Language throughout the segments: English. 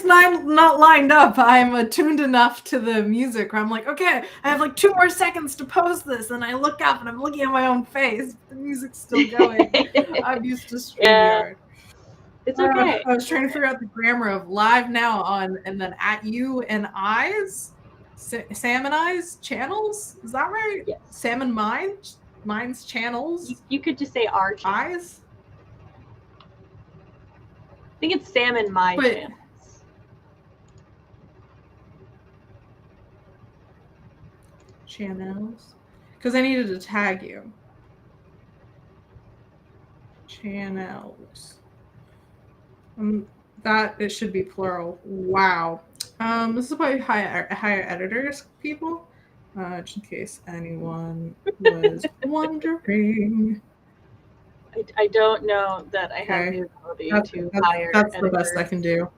not lined up. I'm attuned enough to the music where I'm like, okay, I have like 2 more seconds to post this, and I look up and I'm looking at my own face. The music's still going. I'm used to StreamYard. Yeah. It's okay. I was trying to figure out the grammar of live now on and then at you and eyes. Sam and I's channels? Is that right? Yes. Sam and mine's channels? You could just say our channels. Eyes? I think it's Sam and my channels. Channels? Because I needed to tag you. Channels. That it should be plural. Wow. This is probably higher editors people. Just in case anyone was wondering. I don't know that I have the ability to hire That's editors. the best I can do.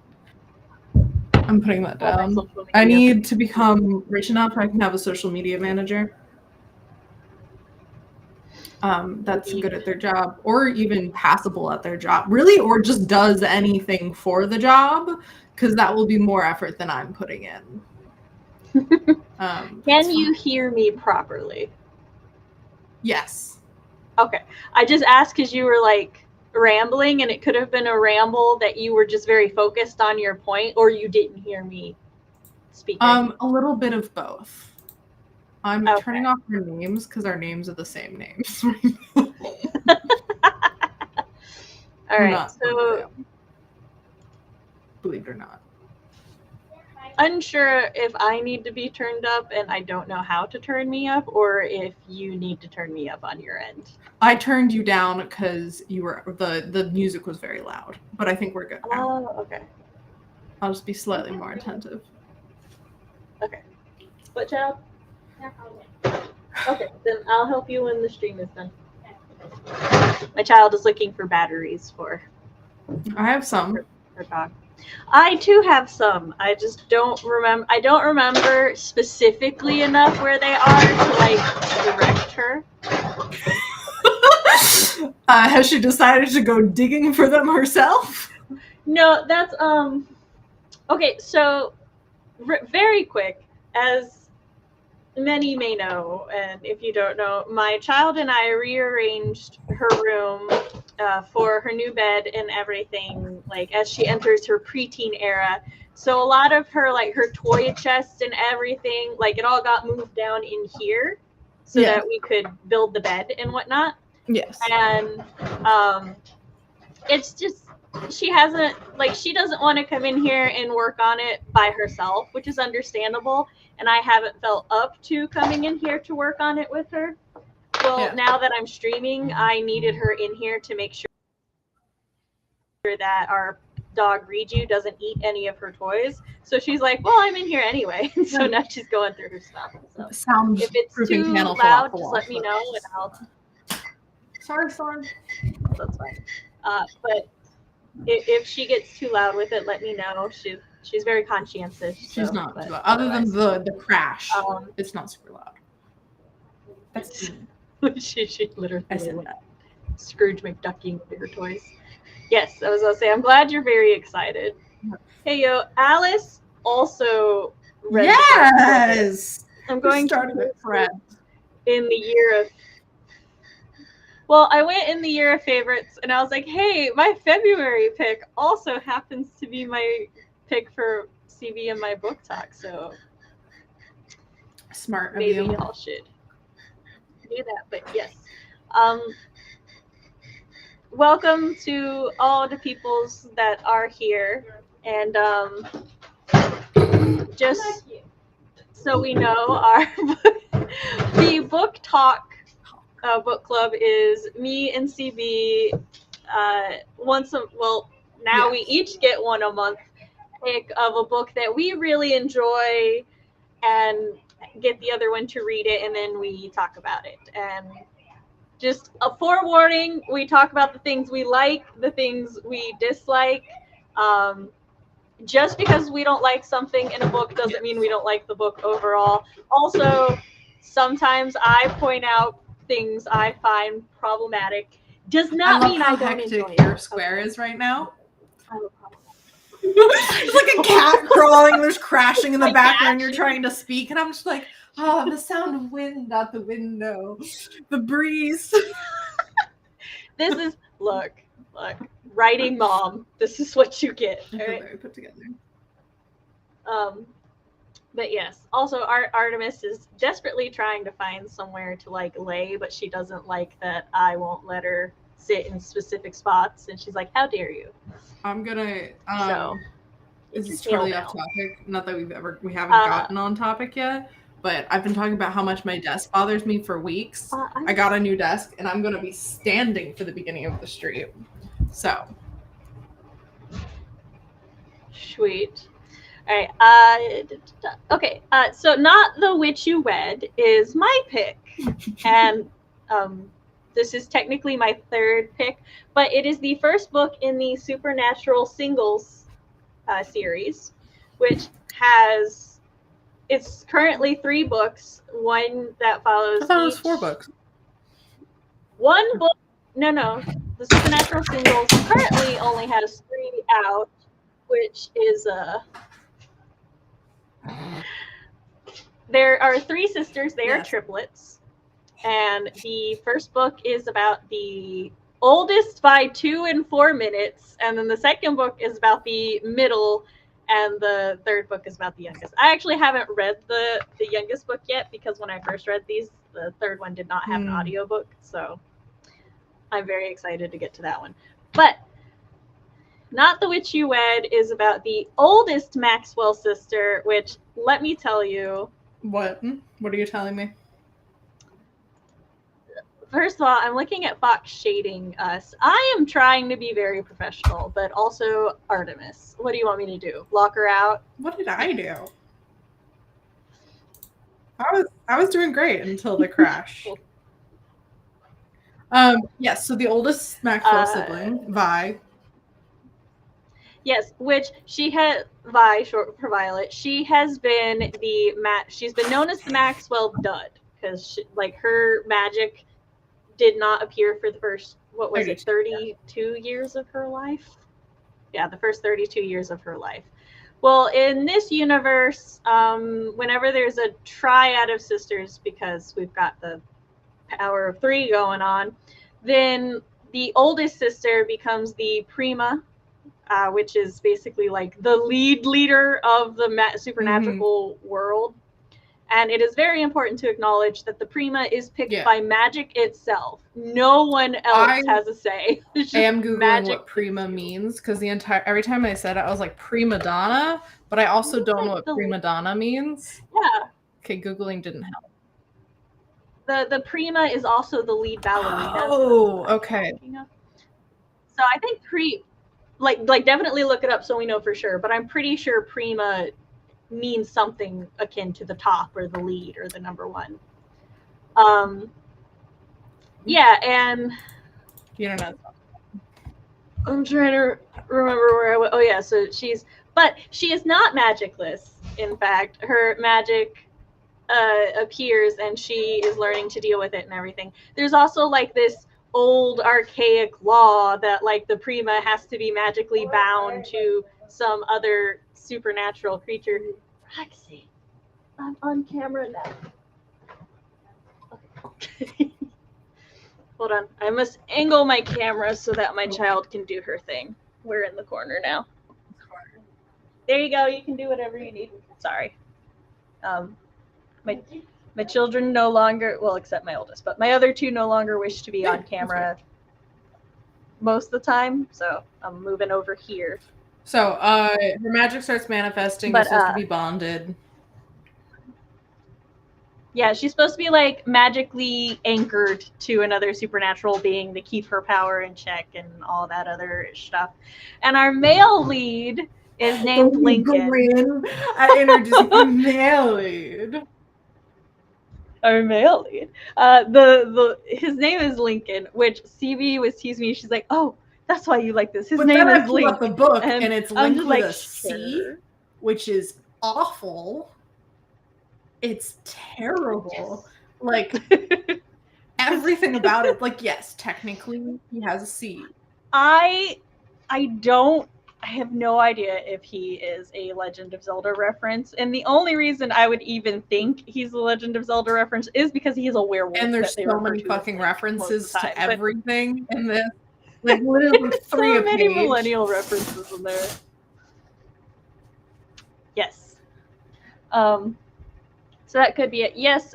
I'm putting that down. I need to become rich enough I can have a social media manager. That's good at their job, or even passable at their job, really, or just does anything for the job, because that will be more effort than I'm putting in. Can you hear me properly? Yes. Okay. I just asked because you were like rambling, and it could have been a ramble that you were just very focused on your point, or you didn't hear me speaking. A little bit of both. I'm turning off your names because our names are the same names. All right. So, believe it or not, unsure if I need to be turned up, and I don't know how to turn me up, or if you need to turn me up on your end. I turned you down because you were the music was very loud, but I think we're good now. Oh, okay. I'll just be slightly more attentive. Okay. What, child? Okay, then I'll help you when the stream is done. My child is looking for batteries for. I have some. Her dog. I too have some. I just don't remember. I don't remember specifically enough where they are to like direct her. Has she decided to go digging for them herself? No, that's okay. So very quick, as many may know, and if you don't know, my child and I rearranged her room for her new bed and everything, like as she enters her preteen era. So a lot of her, like her toy chest and everything, like it all got moved down in here so that we could build the bed and whatnot. Yes. And it's just, she doesn't want to come in here and work on it by herself, which is understandable. And I haven't felt up to coming in here to work on it with her. Well, now that I'm streaming, I needed her in here to make sure that our dog Riju doesn't eat any of her toys. So she's like, well, I'm in here anyway. So now she's going through her stuff. So sound if it's too loud, just let me know and I'll... Sorry. That's fine. But if she gets too loud with it, let me know. She's very conscientious. She's not too loud. Other than the crash, it's not super loud. That's she literally went Scrooge McDucking with her toys. Yes, I was gonna say, I'm glad you're very excited. Hey yo, Alice also read. Yes, I'm going to read in the year of. Well, I went in the year of favorites, and I was like, hey, my February pick also happens to be my pick for CV in my book talk, so smart. Maybe y'all should do that. But yes, welcome to all the peoples that are here, and just so we know, our the book talk book club is me and CB we each get one a month pick of a book that we really enjoy and get the other one to read it, and then we talk about it. And just a forewarning, we talk about the things we like, the things we dislike. Just because we don't like something in a book doesn't mean we don't like the book overall. Also, sometimes I point out things I find problematic. Does not mean I don't enjoy it. Your square is right now. It's like a cat crawling, there's crashing in the Like background, you're action. trying to speak, and I'm just like, oh, the sound of wind out the window, the breeze. This is look, writing mom. This is what you get. I All feel right. very put together. But yes, also Artemis is desperately trying to find somewhere to like lay, but she doesn't like that I won't let her sit in specific spots, and she's like, "How dare you?" I'm gonna So this your is tail totally down. off topic. Not that we haven't gotten on topic yet, but I've been talking about how much my desk bothers me for weeks. I got a new desk, and I'm gonna be standing for the beginning of the street. So sweet. All right. Okay. So Not the Witch You Wed is my pick, and this is technically my third pick, but it is the first book in the Supernatural Singles series, which has it's currently 3 books. One that follows. I thought it was 4 books. One book. No. The Supernatural Singles currently only has 3 out, which is there are 3 sisters. They are triplets, and the first book is about the oldest by 2 and 4 minutes, and then the second book is about the middle, and the third book is about the youngest. I actually haven't read the youngest book yet, because when I first read these, the third one did not have an audiobook, so I'm very excited to get to that one. But Not the Witch You Wed is about the oldest Maxwell sister, which, let me tell you... What? What are you telling me? First of all, I'm looking at Fox shading us. I am trying to be very professional, but also Artemis. What do you want me to do? Lock her out? What did I do? I was doing great until the crash. Yes, so the oldest Maxwell sibling, Vi. Yes, which she had, Vi, short for Violet, she has been she's been known as the Maxwell Dud, because like her magic did not appear for the first, 32 years of her life? Yeah, the first 32 years of her life. Well, in this universe, whenever there's a triad of sisters, because we've got the power of 3 going on, then the oldest sister becomes the Prima, which is basically like the leader of the supernatural world. And it is very important to acknowledge that the Prima is picked by magic itself. No one else has a say. I am Googling what Prima means, because every time I said it, I was like, prima donna, but I also don't know what prima donna means. Yeah. Okay, Googling didn't help. The Prima is also the lead ballerina. Oh, okay. So I think like definitely look it up so we know for sure, but I'm pretty sure Prima means something akin to the top or the lead or the number 1. Yeah, and you don't know. I'm trying to remember where I went. Oh yeah, so she is not magicless. In fact, her magic appears and she is learning to deal with it and everything. There's also like this old archaic law that like the Prima has to be magically bound to some other supernatural creature. Roxy, I'm on camera now. Okay. Hold on. I must angle my camera so that my child can do her thing. We're in the corner now. There you go. You can do whatever you need. Sorry. My children no longer, well, except my oldest, but my other 2 no longer wish to be on camera most of the time, so I'm moving over here. So her magic starts manifesting. It's supposed to be bonded. Yeah, she's supposed to be like magically anchored to another supernatural being to keep her power in check and all that other stuff. And our male lead is named Lincoln. I introduced the male lead. Our male lead. His name is Lincoln, which CB was teasing me. She's like, "Oh, that's why you like this. His name is Lincoln." Up the book and it's linked with like, a C, which is awful. It's terrible. Yes. Like everything about it. Like, yes, technically he has a C. I don't I have no idea if he is a Legend of Zelda reference, and the only reason I would even think he's a Legend of Zelda reference is because he's a werewolf. And there's that they so refer many to fucking like, references time. to everything in this. Like literally three so a many page. millennial references in there. Yes. So that could be it. Yes,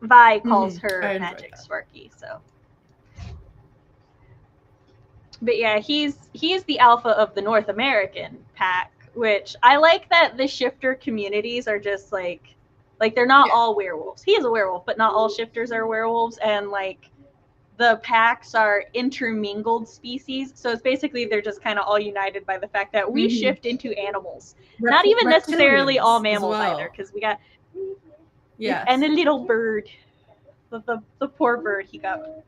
Vi calls her Magic Sparky, so. But yeah, he's the alpha of the North American pack, which I like that the shifter communities are just like they're not all werewolves. He is a werewolf, but not all shifters are werewolves, and like the packs are intermingled species. So it's basically they're just kind of all united by the fact that we shift into animals. Not even necessarily all mammals either, because we got and a little bird. The poor bird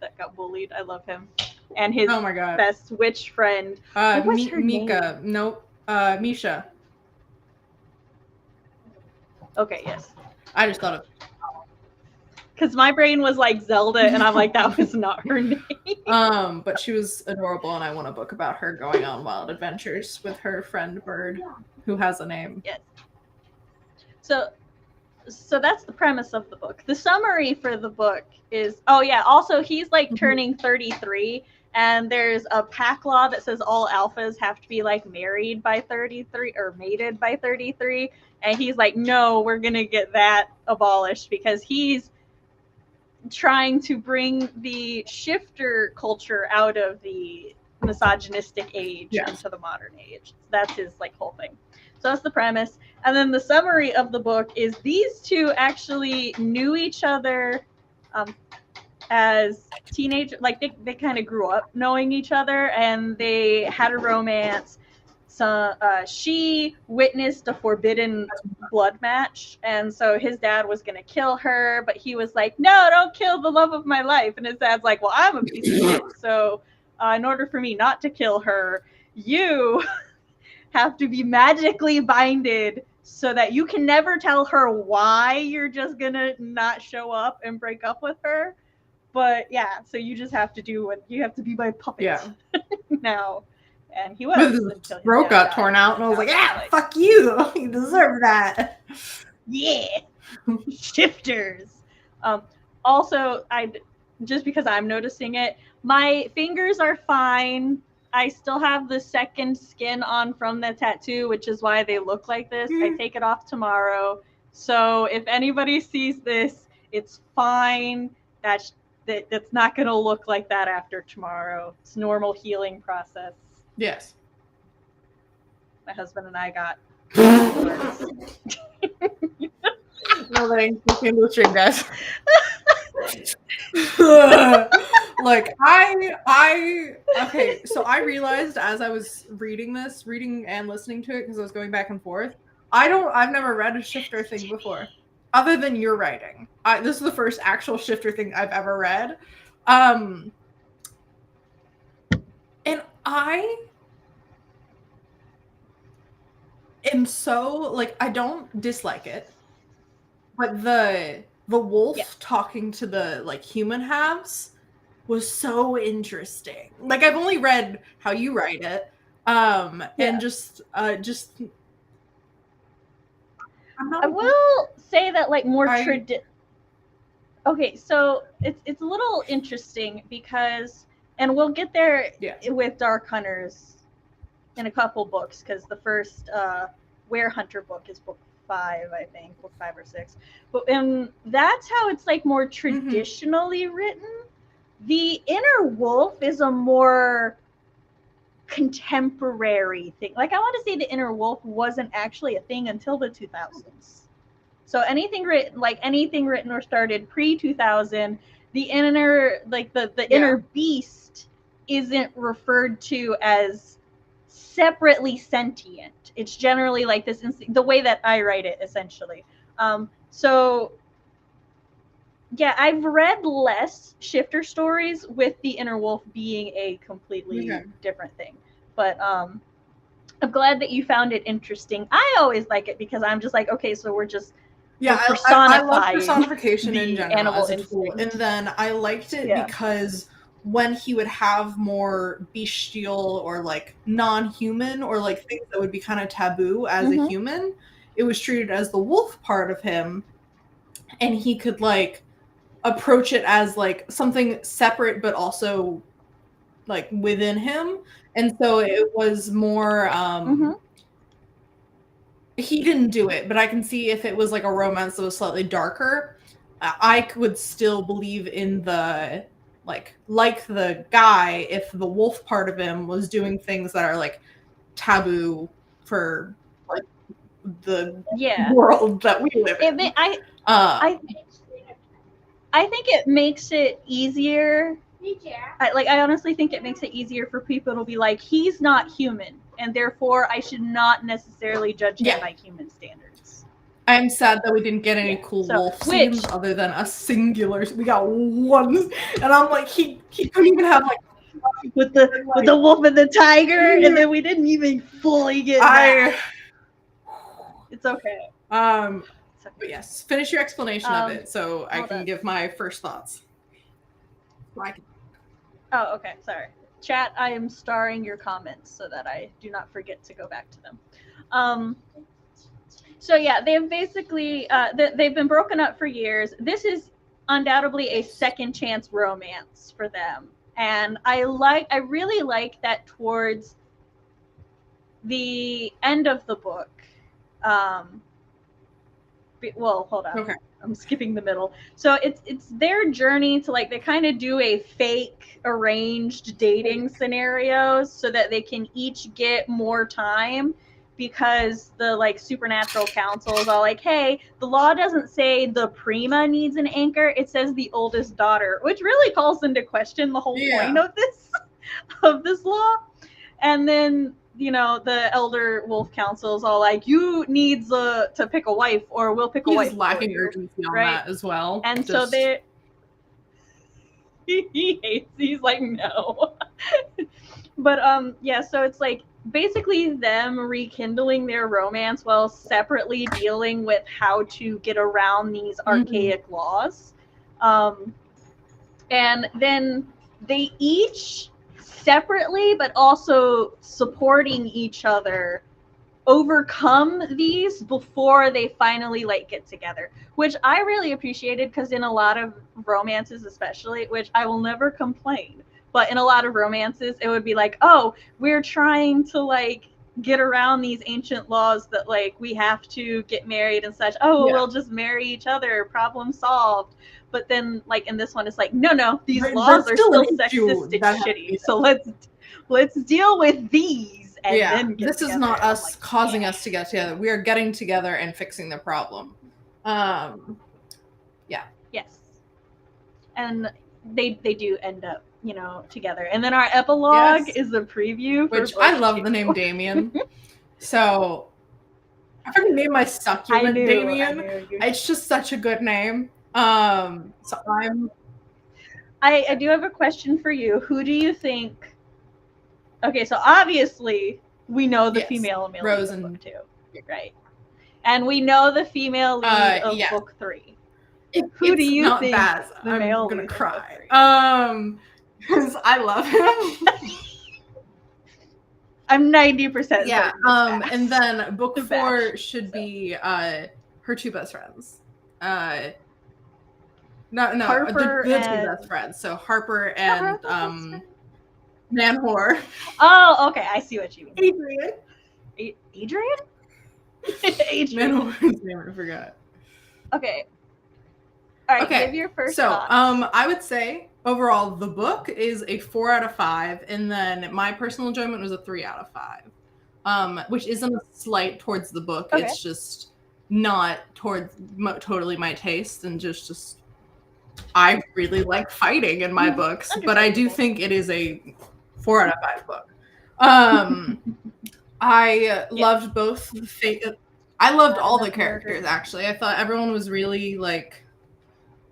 that got bullied. I love him. And his best witch friend. What was her Mika. name? Nope. Misha. Okay, yes. I just thought of. Because my brain was like Zelda, and I'm like, that was not her name. But she was adorable, and I want a book about her going on wild adventures with her friend Bird, who has a name. Yes. So that's the premise of the book. The summary for the book is, also he's like turning 33, and there's a pack law that says all alphas have to be like married by 33 or mated by 33. And he's like, no, we're going to get that abolished, because he's trying to bring the shifter culture out of the misogynistic age into the modern age. That's his like whole thing. So that's the premise. And then the summary of the book is these two actually knew each other as teenagers. Like they kind of grew up knowing each other, and they had a romance. So she witnessed a forbidden blood match, and so his dad was going to kill her, but he was like, no, don't kill the love of my life. And his dad's like, well, I'm a piece of shit, so in order for me not to kill her, you have to be magically binded so that you can never tell her why you're just going to not show up and break up with her. But yeah, so you just have to do what you have to be my puppet now. And he was. His throat got torn out, and I was like, fuck you. You deserve that. Yeah. Shifters. Also, just because I'm noticing it, my fingers are fine. I still have the second skin on from the tattoo, which is why they look like this. I take it off tomorrow. So if anybody sees this, it's fine. That's not going to look like that after tomorrow. It's normal healing process. Yes. My husband and I got. No thanks. You came to the stream, guys. Like okay, so I realized as I was reading and listening to it, because I was going back and forth, I've never read a shifter thing before, other than your writing. This is the first actual shifter thing I've ever read. And I am so, like, I don't dislike it, but the wolf talking to the, like, human halves was so interesting. Like, I've only read how you write it, and just I will say that, like, okay, so it's a little interesting because, and we'll get there with Dark Hunters in a couple books, because the first Werehunter book is book 5, I think, book 5 or 6. And that's how it's like more traditionally written. The inner wolf is a more contemporary thing. Like, I want to say the inner wolf wasn't actually a thing until the 2000s. So anything written or started pre-2000, the inner, like the inner beast isn't referred to as separately sentient. It's generally like this, the way that I write it, essentially. So yeah, I've read less shifter stories with the inner wolf being a completely different thing. But I'm glad that you found it interesting. I always like it because I'm just like, okay, so we're just I love personification in general as a tool. And then I liked it because when he would have more bestial or like non-human or like things that would be kind of taboo as a human, it was treated as the wolf part of him, and he could like approach it as like something separate but also like within him. And so it was more he didn't do it, but I can see if it was like a romance that was slightly darker, I would still believe in the like the guy if the wolf part of him was doing things that are like taboo for like the world that we live in. I think it makes it easier. I honestly think it makes it easier for people to be like, he's not human, and therefore I should not necessarily judge him by human standards. I'm sad that we didn't get any cool wolf scenes other than a singular. We got one, and I'm like, he couldn't even have like with the wolf and the tiger, and then we didn't even fully get that. It's okay. But yes, finish your explanation of it so I can give my first thoughts. Oh, okay. Sorry. Chat, I am starring your comments so that I do not forget to go back to them. So yeah, they've basically, they've been broken up for years. This is undoubtedly a second chance romance for them. And I really like that towards the end of the book. Well, hold on. Okay. I'm skipping the middle. So it's their journey to like, they kind of do a fake arranged dating scenarios so that they can each get more time, because the like supernatural council is all like, hey, the law doesn't say the prima needs an anchor, it says the oldest daughter, which really calls into question the whole point of this law. And then, you know, the elder wolf council is all like, you need to pick a wife or we'll pick a wife. He's lacking urgency on that as well. And so he hates, he's like, no. But yeah, so it's like basically them rekindling their romance while separately dealing with how to get around these archaic laws. And then they each separately but also supporting each other overcome these before they finally like get together, which I really appreciated, because in a lot of romances especially, which I will never complain, but in a lot of romances it would be like, oh, we're trying to like get around these ancient laws that like we have to get married and such. We'll just marry each other, problem solved. But then like in this one it's like, no, these laws are still sexist and shitty, so let's deal with these and then get this together. Is not us like, causing us to get together. We are getting together and fixing the problem. Yes. And they do end up, you know, together. And then our epilogue is a preview for which I love the name Damien. So I freaking named my succulent Damien. It's just such a good name. So I do have a question for you. Who do you think? Okay, so obviously we know the female and male lead of book 2, right? And we know the female lead of book 3. Who do you think? Bad. The male I'm gonna lead cry. Because I love him. I'm 90%. Yeah. And then book 4 should be her 2 best friends. Harper the 2 best friends. So Harper and Manhor. Oh, okay. I see what you mean. Adrian? Adrian? Manhor's name, I forgot. Okay. All right. Give your first thoughts. I would say overall the book is a 4 out of 5, and then my personal enjoyment was a 3 out of 5. Which isn't a slight towards the book. Okay. It's just not towards totally my taste, and just I really like fighting in my books, but I do think it is a 4 out of 5 book. I loved both. I loved all the characters, actually. I thought everyone was really like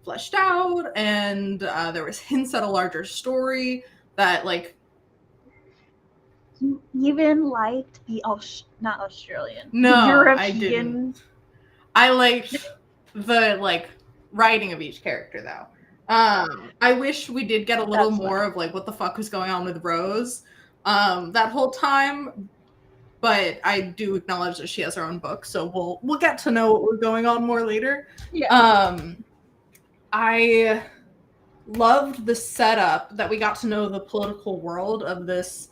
fleshed out, and there was hints at a larger story that like. You even liked the not Australian, no, European. I didn't. I liked the like writing of each character though. I wish we did get a little That's more of like what the fuck was going on with Rose that whole time. But I do acknowledge that she has her own book, so we'll get to know what was going on more later. Yeah. I loved the setup that we got to know the political world of this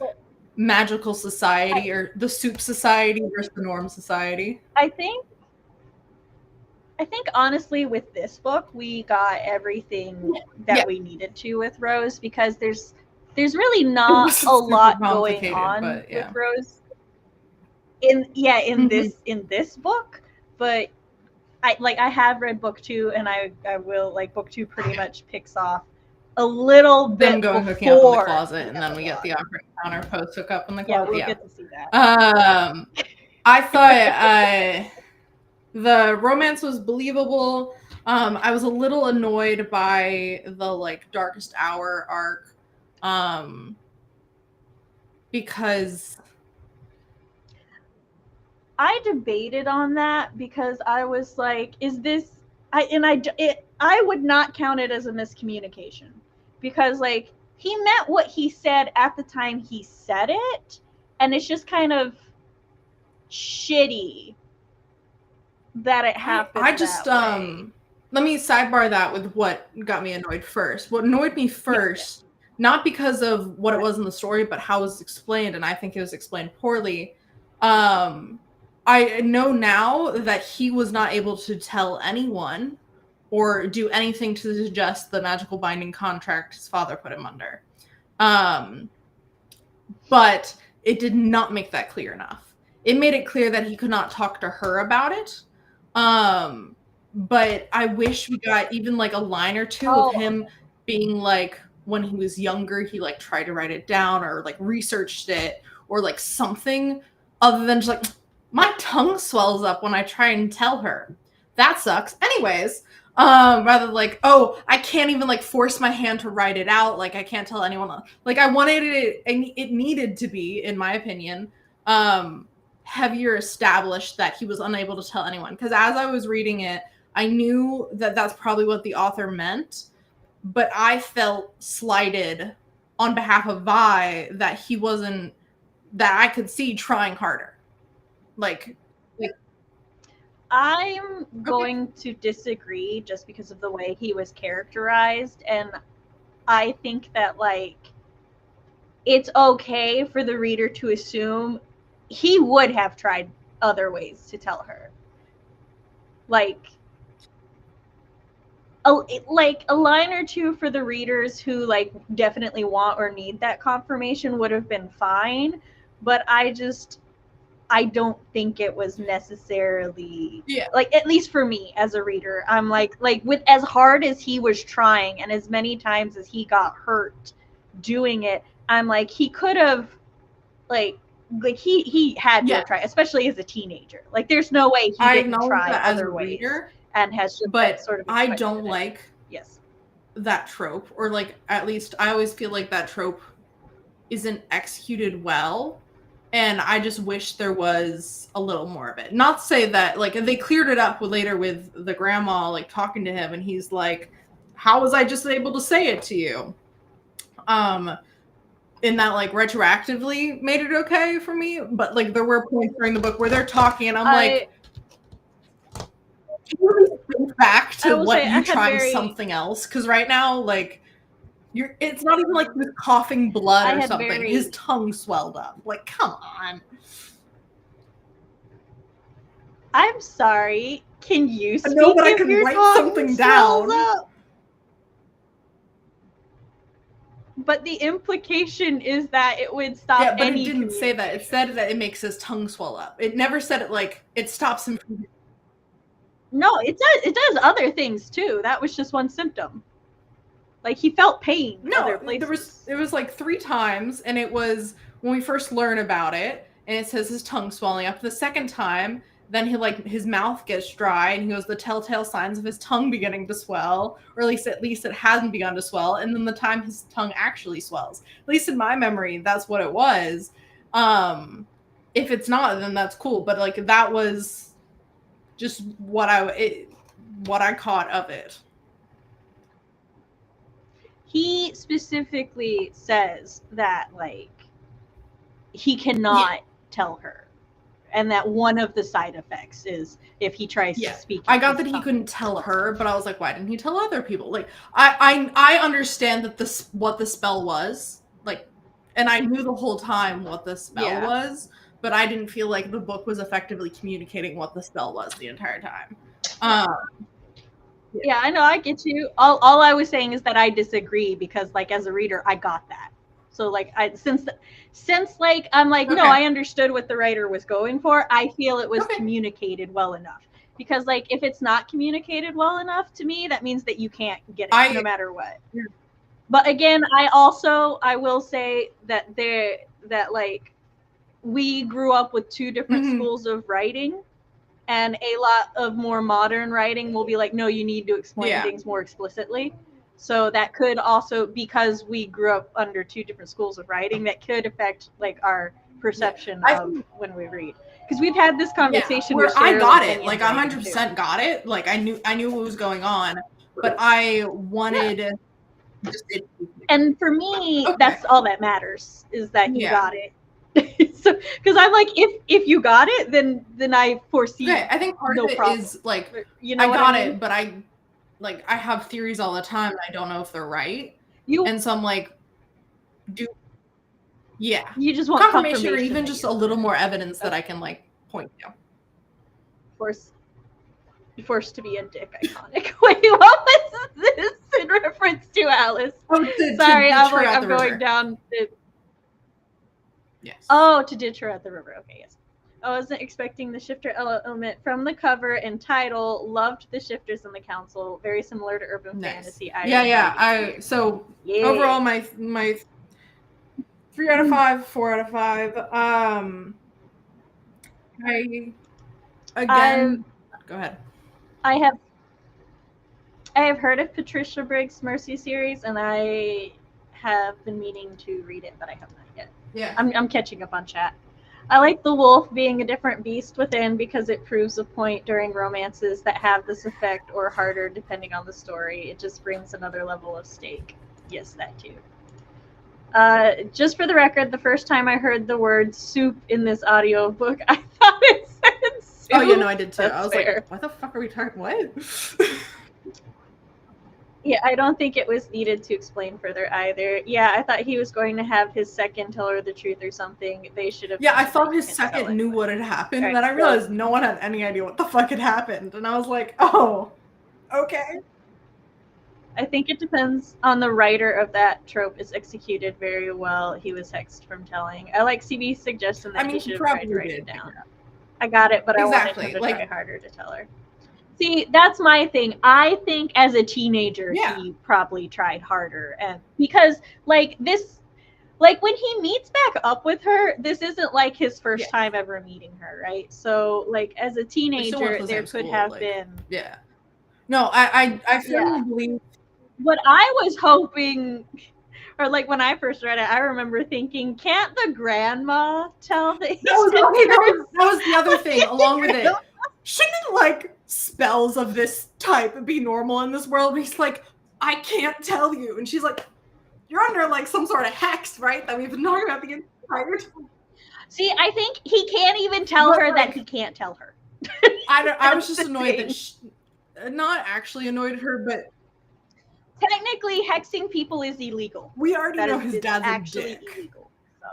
magical society, or the Soup Society versus the Norm Society. I think honestly with this book we got everything that we needed to with Rose, because there's really not a lot going on with Rose in this book. But I have read book 2, and I will, like, book 2 pretty much picks off a little bit them going hooking up in the closet, and then we get the awkward encounter post hook up in the closet. We'll get to see that. I thought the romance was believable. I was a little annoyed by the like Darkest Hour arc, because I debated on that, because I was like, is this I would not count it as a miscommunication, because like he meant what he said at the time he said it, and it's just kind of shitty that it happened. I just let me sidebar that with what got me annoyed first. What annoyed me first, not because of what it was in the story, but how it was explained, and I think it was explained poorly. I know now that he was not able to tell anyone or do anything to suggest the magical binding contract his father put him under. But it did not make that clear enough. It made it clear that he could not talk to her about it. But I wish we got even like a line or two of him being like, when he was younger, he like tried to write it down or like researched it, or like something other than just like, my tongue swells up when I try and tell her. That sucks. Anyways, rather like, oh, I can't even like force my hand to write it out. Like I can't tell anyone else. Like I wanted it, and it needed to be, in my opinion, heavier established that he was unable to tell anyone. Because as I was reading it, I knew that that's probably what the author meant, but I felt slighted on behalf of Vi that he wasn't, that I could see trying harder. Like I'm going to disagree just because of the way he was characterized, and I think that like it's okay for the reader to assume he would have tried other ways to tell her. Like a line or two for the readers who like definitely want or need that confirmation would have been fine, but I don't think it was necessarily like, at least for me as a reader, I'm like with as hard as he was trying and as many times as he got hurt doing it, I'm like, he could have like he had to try, especially as a teenager. Like there's no way he didn't try other ways and has just but sort of I don't like that trope, or like at least I always feel like that trope isn't executed well. And I just wish there was a little more of it. Not to say that, like, they cleared it up later with the grandma, like, talking to him, and he's like, how was I just able to say it to you? In that, like, retroactively made it okay for me. But, like, there were points during the book where they're talking, and I'm like, can you really think back to what you trying something else? Because right now, like, it's not even like he was coughing blood or something. His tongue swelled up. Like, come on. I'm sorry. Can you speak? I know, but I can write something down. But the implication is that it would stop. Yeah, but it didn't say that. It said that it makes his tongue swell up. It never said it like it stops him from. No, it does. It does other things too. That was just one symptom. Like he felt pain. No, it was like 3 times, and it was when we first learn about it, and it says his tongue swelling up. The second time, then his mouth gets dry, and he goes the telltale signs of his tongue beginning to swell, or at least it hasn't begun to swell. And then the time his tongue actually swells, at least in my memory, that's what it was. If it's not, then that's cool. But like that was just what I caught of it. he specifically says that like he cannot tell her, and that one of the side effects is if he tries to speak. I got that he couldn't tell her, but I was like, why didn't he tell other people? Like, I understand that what the spell was, like, and I knew the whole time what the spell was, but I didn't feel like the book was effectively communicating what the spell was the entire time. Yeah, I know, I get you. All I was saying is that I disagree because, like, as a reader, I got that. So, like, since like I'm like, no, I understood what the writer was going for. I feel it was communicated well enough. Because, like, if it's not communicated well enough to me, that means that you can't get it no matter what. But again, I will say that like we grew up with two different schools of writing. And a lot of more modern writing will be like, no, you need to explain things more explicitly. So that could also, because we grew up under two different schools of writing, that could affect like our perception of when we read. Because we've had this conversation where with I got it, like 100% got it. Like I knew what was going on, but I wanted. And for me, that's all that matters, is that you got it. So, because I'm like, if you got it, then I foresee. I think part of it is like, you know, I got it, but I have theories all the time, and I don't know if they're right. And so I'm like, you just want confirmation or even just a little more evidence that I can like point to. Forced to be a dick iconic. Wait, what was this in reference to, Alice? Sorry, I'm going down. To ditch her at the river. Okay, yes. I wasn't expecting the shifter element from the cover and title. Loved the shifters in the council. Very similar to urban fantasy. Overall, my 3 out of 5, 4 out of 5. Go ahead. I have heard of Patricia Briggs' Mercy series, and I have been meaning to read it, but I have not yet. Yeah. I'm catching up on chat. I like the wolf being a different beast within because it proves a point during romances that have this effect or harder depending on the story. It just brings another level of stake. Yes, that too. Just for the record, the first time I heard the word soup in this audiobook, I thought it said soup. Oh, yeah, no, I did too. I was like, what the fuck are we talking? What? Yeah, I don't think it was needed to explain further either. Yeah, I thought he was going to have his second tell her the truth or something. They should have. Yeah, I thought his second knew what had happened, and then I realized no one had any idea what the fuck had happened, and I was like, oh, okay. I think it depends on the writer of that trope. It's executed very well. He was hexed from telling. I like CB's suggestion that he should have tried to write it down. I got it, but I wanted him to try harder to tell her. See, that's my thing. I think as a teenager, he probably tried harder, and because like this, like when he meets back up with her, this isn't like his first time ever meeting her, right? So, like as a teenager, there could have been. Yeah. No, I firmly believe. What I was hoping, or like when I first read it, I remember thinking, can't the grandma tell the that was the other thing along with it. Shouldn't like spells of this type be normal in this world? And he's like, I can't tell you. And she's like, you're under like some sort of hex, right? That we've been talking about the entire time. See, I think he can't even tell her that he can't tell her. I was just annoyed that not actually annoyed at her, but technically hexing people is illegal. We already know his dad's actually a dick. Illegal. So.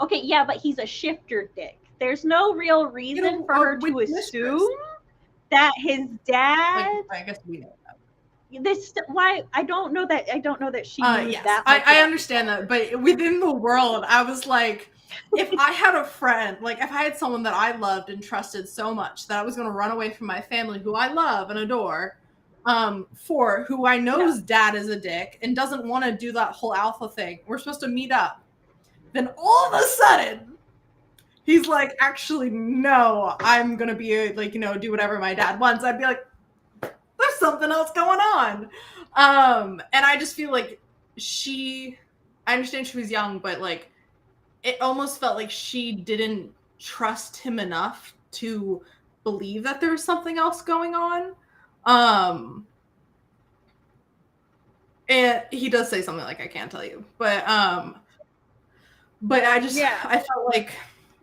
Okay, yeah, but he's a shifter dick. There's no real reason for her to assume that his dad. I guess we know that. This why I don't know that she knew that. I understand that, but within the world, I was like, if I had a friend, like if I had someone that I loved and trusted so much that I was going to run away from my family, who I love and adore, for who I know's dad is a dick and doesn't want to do that whole alpha thing. We're supposed to meet up. Then all of a sudden, he's like, actually, no, I'm going to be like, do whatever my dad wants. I'd be like, there's something else going on. And I just feel like I understand she was young, but like, it almost felt like she didn't trust him enough to believe that there was something else going on. And he does say something like, I can't tell you. But I felt like,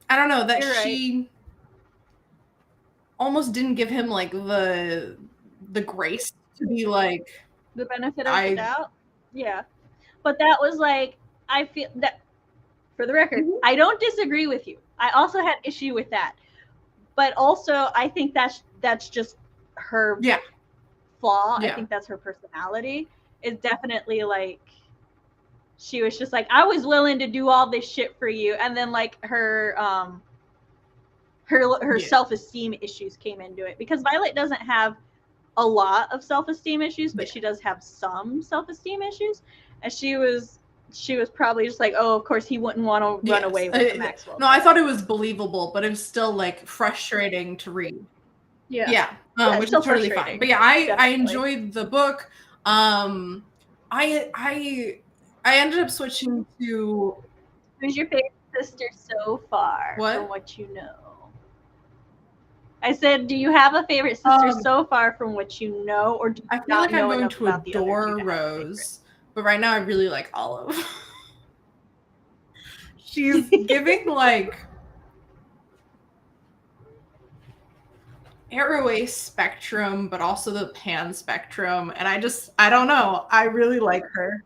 I don't know, that You're she almost didn't give him like the grace to be like, the benefit of the doubt. Yeah. But that was like, I feel that, for the record, I don't disagree with you. I also had issue with that. But also, I think that's just her flaw. I think that's her personality. Is definitely like, she was just like, I was willing to do all this shit for you, and then like her self-esteem issues came into it, because Violet doesn't have a lot of self-esteem issues, but she does have some self-esteem issues, and she was probably just like, oh, of course he wouldn't want to run away with the Maxwell. No, I thought it was believable, but it was still like frustrating to read. Which is totally fine. But yeah, I enjoyed the book. I ended up switching to. Who's your favorite sister so far? From what you know? I said, do you have a favorite sister so far from what you know, or do you I feel like I'm going to adore Rose, but right now I really like Olive. She's giving like Arrow spectrum, but also the pan spectrum, and I don't know. I really like her.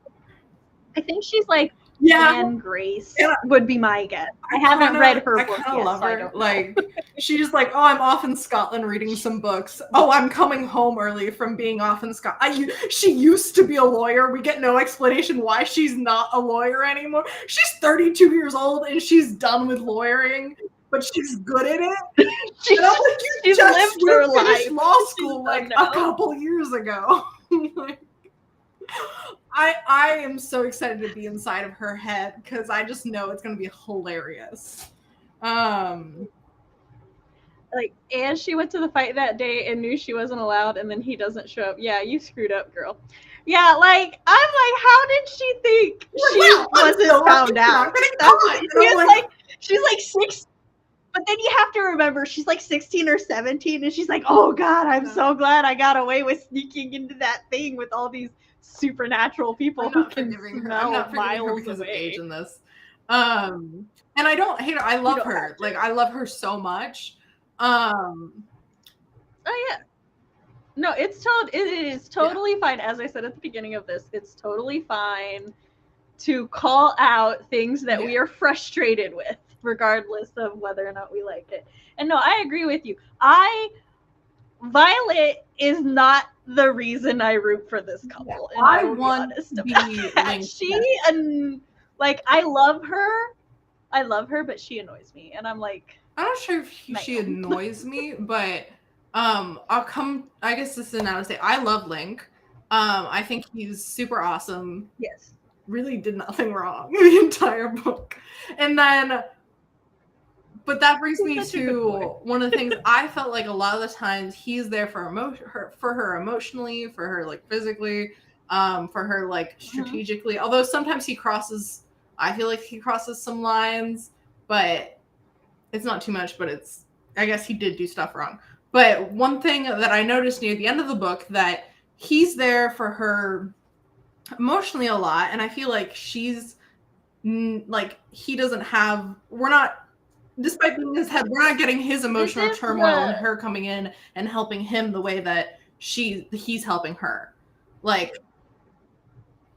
I think she's like Anne Grace would be my guess. I haven't read her book yet, love her. Like, she's just like, oh, I'm off in Scotland reading some books. Oh, I'm coming home early from being off in Scotland. She used to be a lawyer. We get no explanation why she's not a lawyer anymore. She's 32 years old and she's done with lawyering, but she's good at it. She's lived her life. Law school like a couple years ago. I am so excited to be inside of her head because I just know it's going to be hilarious. Like, and she went to the fight that day and knew she wasn't allowed, and then he doesn't show up. Yeah, you screwed up, girl. Yeah, like, I'm like, how did she think she wasn't found out? She's like 6. But then you have to remember, she's like 16 or 17, and she's like, oh God, I'm so glad I got away with sneaking into that thing with all these supernatural people who can smell miles because away. Of age in this. And I don't hate her. I love her. Like, I love her so much. Oh yeah. No, it is totally fine. As I said at the beginning of this, it's totally fine to call out things that we are frustrated with, regardless of whether or not we like it. And no, I agree with you. Violet is not the reason I root for this couple. And I want to be like, I love her, but she annoys me. And I'm like, I'm not sure if she annoys me, but I guess this is now to say I love Link. I think he's super awesome. Yes. Really did nothing wrong the entire book. And then, but that brings me to one of the things I felt like a lot of the times he's there for her emotionally, for her like physically, for her like strategically. Although sometimes I feel like he crosses some lines, but it's not too much. But I guess he did do stuff wrong. But one thing that I noticed near the end of the book, that he's there for her emotionally a lot, and I feel like she's like, he doesn't have, despite being in his head, we're not getting his emotional turmoil and her coming in and helping him the way that he's helping her. Like,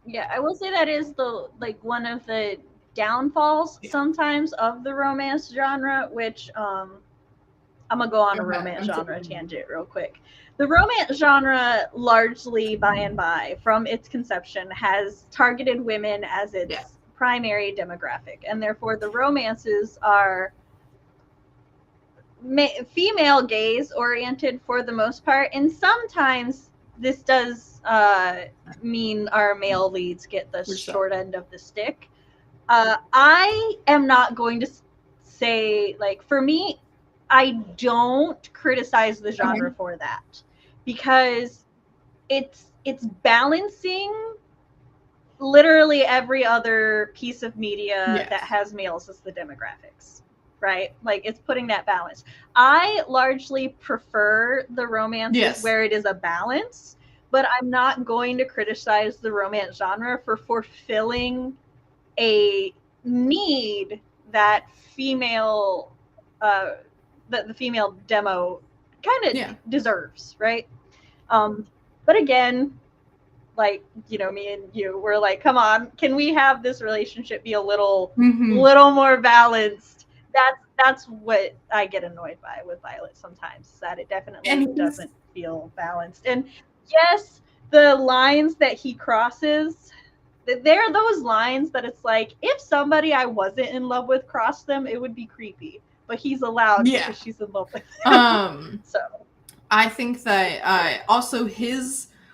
yeah, I will say that is one of the downfalls sometimes of the romance genre, which I'm gonna go on a romance genre tangent real quick. The romance genre, largely by and by, from its conception, has targeted women as its primary demographic, and therefore the romances are female gaze oriented for the most part, and sometimes this does mean our male leads get the short end of the stick. I am not going to say, like, for me, I don't criticize the genre for that, because it's balancing literally every other piece of media that has males as the demographics, right? Like, it's putting that balance. I largely prefer the romances where it is a balance, but I'm not going to criticize the romance genre for fulfilling a need that female that the female demo kind of deserves, right? But again, like, you know, me and you were like, come on, can we have this relationship be a little more balanced? That's what I get annoyed by with Violet sometimes, that it definitely doesn't feel balanced. And yes, the lines that he crosses, there are those lines that it's like, if somebody I wasn't in love with crossed them, it would be creepy. But he's allowed because she's in love with him. So I think that also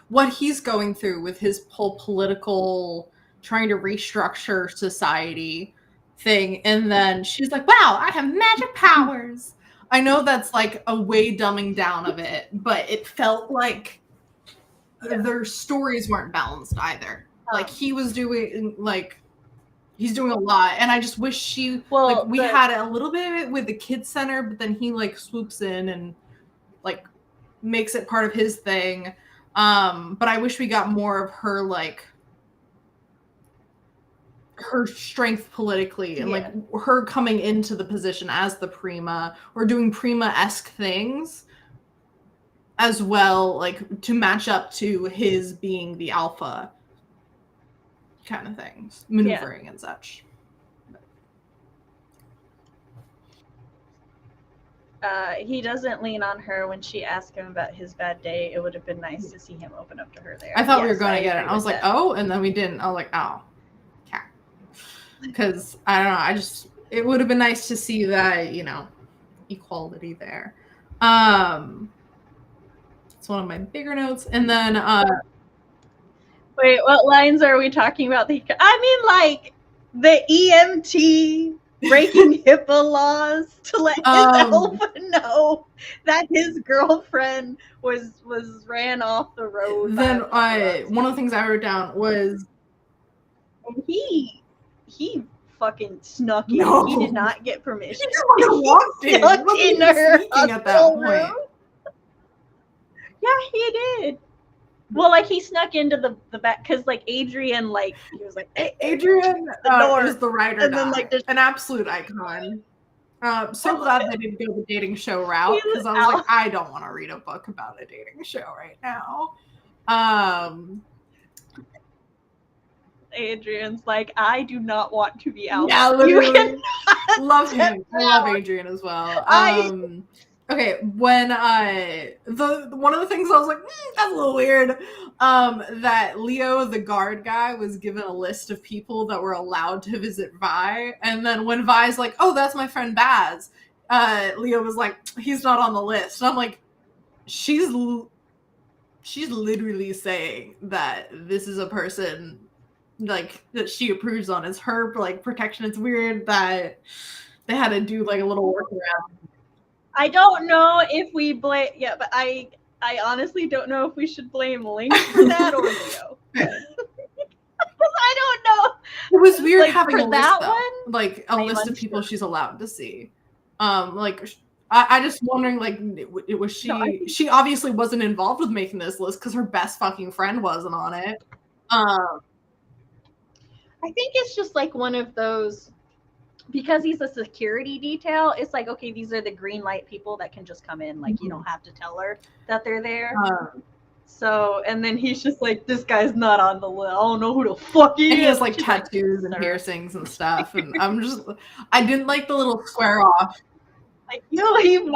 what he's going through with his whole political trying to restructure society thing, and then she's like, wow, I have magic powers. I know that's like a way dumbing down of it, but it felt like their stories weren't balanced either. Like he was doing he's doing a lot, and I just wish we had a little bit with the kids center, but then he like swoops in and like makes it part of his thing. But I wish we got more of her, like her strength politically, and like her coming into the position as the Prima or doing Prima-esque things as well, like to match up to his being the alpha kind of things, maneuvering and such. He doesn't lean on her when she asked him about his bad day. It would have been nice to see him open up to her there. I thought we were going to get it. I was like, oh, and then we didn't. I was like, oh, okay. Because I don't know. It would have been nice to see that, you know, equality there. It's one of my bigger notes. And then, wait, what lines are we talking about? I mean, like the EMT breaking HIPAA laws to let his alpha know that his girlfriend was ran off the road. Then one of the things I wrote down was, and he fucking snuck in. No. He did not get permission. He walked in. Snuck in her at that point. Yeah, he did. Well, like he snuck into the back because like Adrian, like he was like, hey, Adrian is the writer, and then like an absolute icon. So glad they didn't go the dating show route, because I was like, I don't want to read a book about a dating show right now. Adrian's like, I do not want to be out. Yeah, literally. Love him. I love Adrian as well. Okay, when one of the things I was like, that's a little weird, that Leo, the guard guy, was given a list of people that were allowed to visit Vi, and then when Vi's like, oh, that's my friend Baz, Leo was like, he's not on the list. And I'm like, she's literally saying that this is a person like that she approves on as her like protection. It's weird that they had to do like a little workaround. I don't know if we blame, but I honestly don't know if we should blame Link for that or Leo. I don't know. It was weird like, having for a that list, one, like a list of people she's allowed to see. Like I just wondering, like, was she? No, she obviously wasn't involved with making this list because her best fucking friend wasn't on it. I think it's just like one of those. Because he's a security detail, it's like, okay, these are the green light people that can just come in. Like, you don't have to tell her that they're there. So, and then he's just like, this guy's not on the list. I don't know who the fuck he is. He has like tattoos and piercings and stuff. And I didn't like the little square off. Like, you leave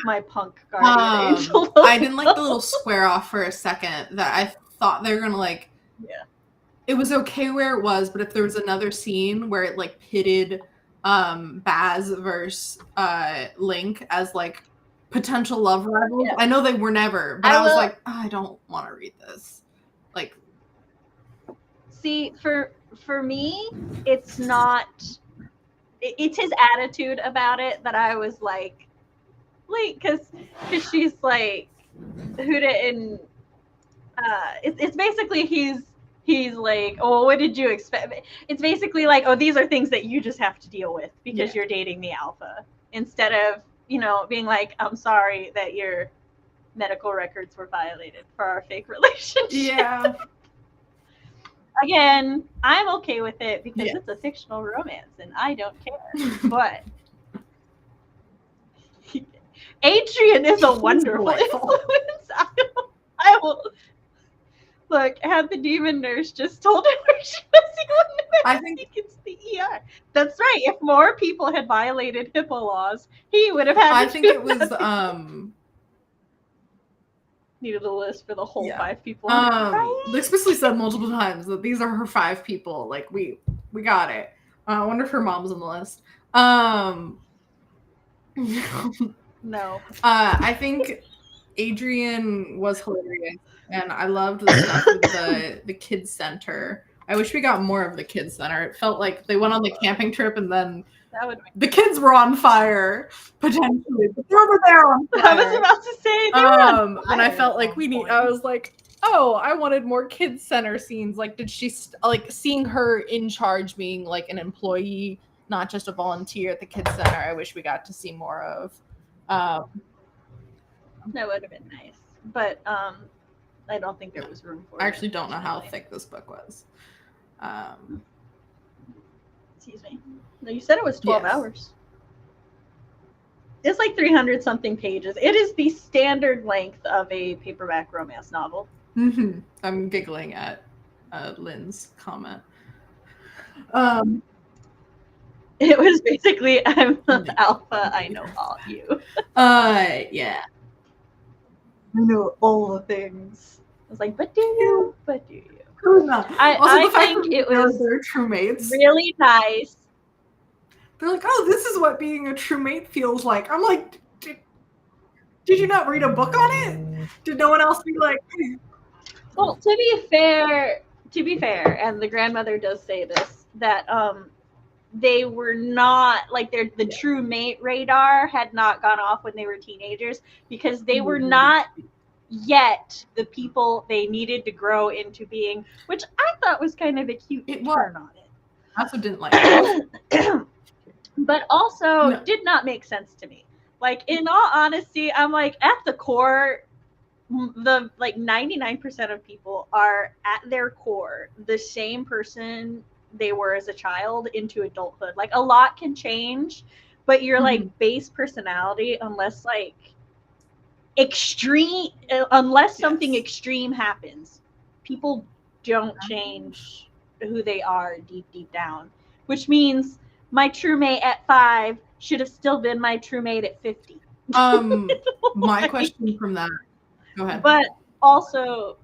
my punk guardian angel. I didn't like the little square off for a second that I thought they were going to like, it was okay where it was, but if there was another scene where it like pitted Baz versus Link as like potential love rivals, I know they were never, but I was like, oh, I don't want to read this. Like, see, for me, it's not. It's his attitude about it that I was like, because she's like, who didn't? It's basically he's like, oh, what did you expect? It's basically like, oh, these are things that you just have to deal with because you're dating the alpha. Instead of, being like, I'm sorry that you're medical records were violated for our fake relationship. Yeah. Again, I'm okay with it because Yeah. it's a fictional romance and I don't care. But Adrian is a wonderful delightful. influence. I will look. Had the demon nurse just told him where she was, he wouldn't have I think it's the ER. That's right. If more people had violated HIPAA laws, he would have had. I think it was needed a list for the whole Yeah. 5 people. They explicitly said multiple times that these are her 5 people. Like we got it. I wonder if her mom's on the list. No. I think Adrian was hilarious, and I loved the stuff with the kids center. I wish we got more of the kids center. It felt like they went on the camping trip, and then That would the kids were on fire potentially, but they were there on fire. I was about to say they were on and I fire felt at like one I point. was like, oh, I wanted more kids center scenes. Like, did she like seeing her in charge, being like an employee, not just a volunteer at the kids center? I wish we got to see more of. That would have been nice, but I don't think there was room for it. I actually don't know how thick this book was. Excuse me. No, you said it was 12 Yes. hours. It's like 300 something pages. It is the standard length of a paperback romance novel. Mm-hmm. I'm giggling at Lynn's comment. It was basically, I'm the alpha, I know all you. Yeah. I know all the things. I was like, but do you? But do you? I think it was their true mates. really nice. They're like, oh, this is what being a true mate feels like. I'm like, did you not read a book on it? Did no one else be like, hey? Well, to be fair, and the grandmother does say this, that they were not like the true mate radar had not gone off when they were teenagers because they were not yet the people they needed to grow into being, which I thought was kind of a cute turn on it. I also didn't like it. But also did not make sense to me. Like, in all honesty, I'm like, at the core, the like 99% of people are at their core the same person they were as a child into adulthood. Like, a lot can change, but your like base personality, unless like something extreme happens, people don't change who they are deep down, which means my true mate at 5 should have still been my true mate at 50. My question from that. Go ahead. But also,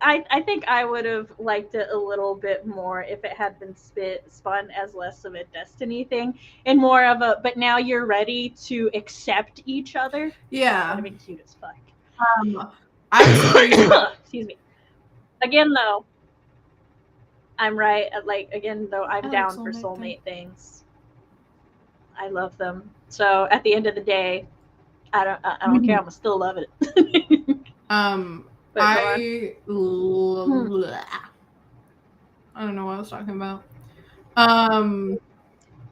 I think I would have liked it a little bit more if it had been spun as less of a destiny thing and more of a, but now you're ready to accept each other. Yeah. That would have been cute as fuck. Excuse me. Again, though, I'm right. Like, again, though, I'm down for soulmate things. I love them. So at the end of the day, I don't care. I'm gonna still love it. I don't know what I was talking about.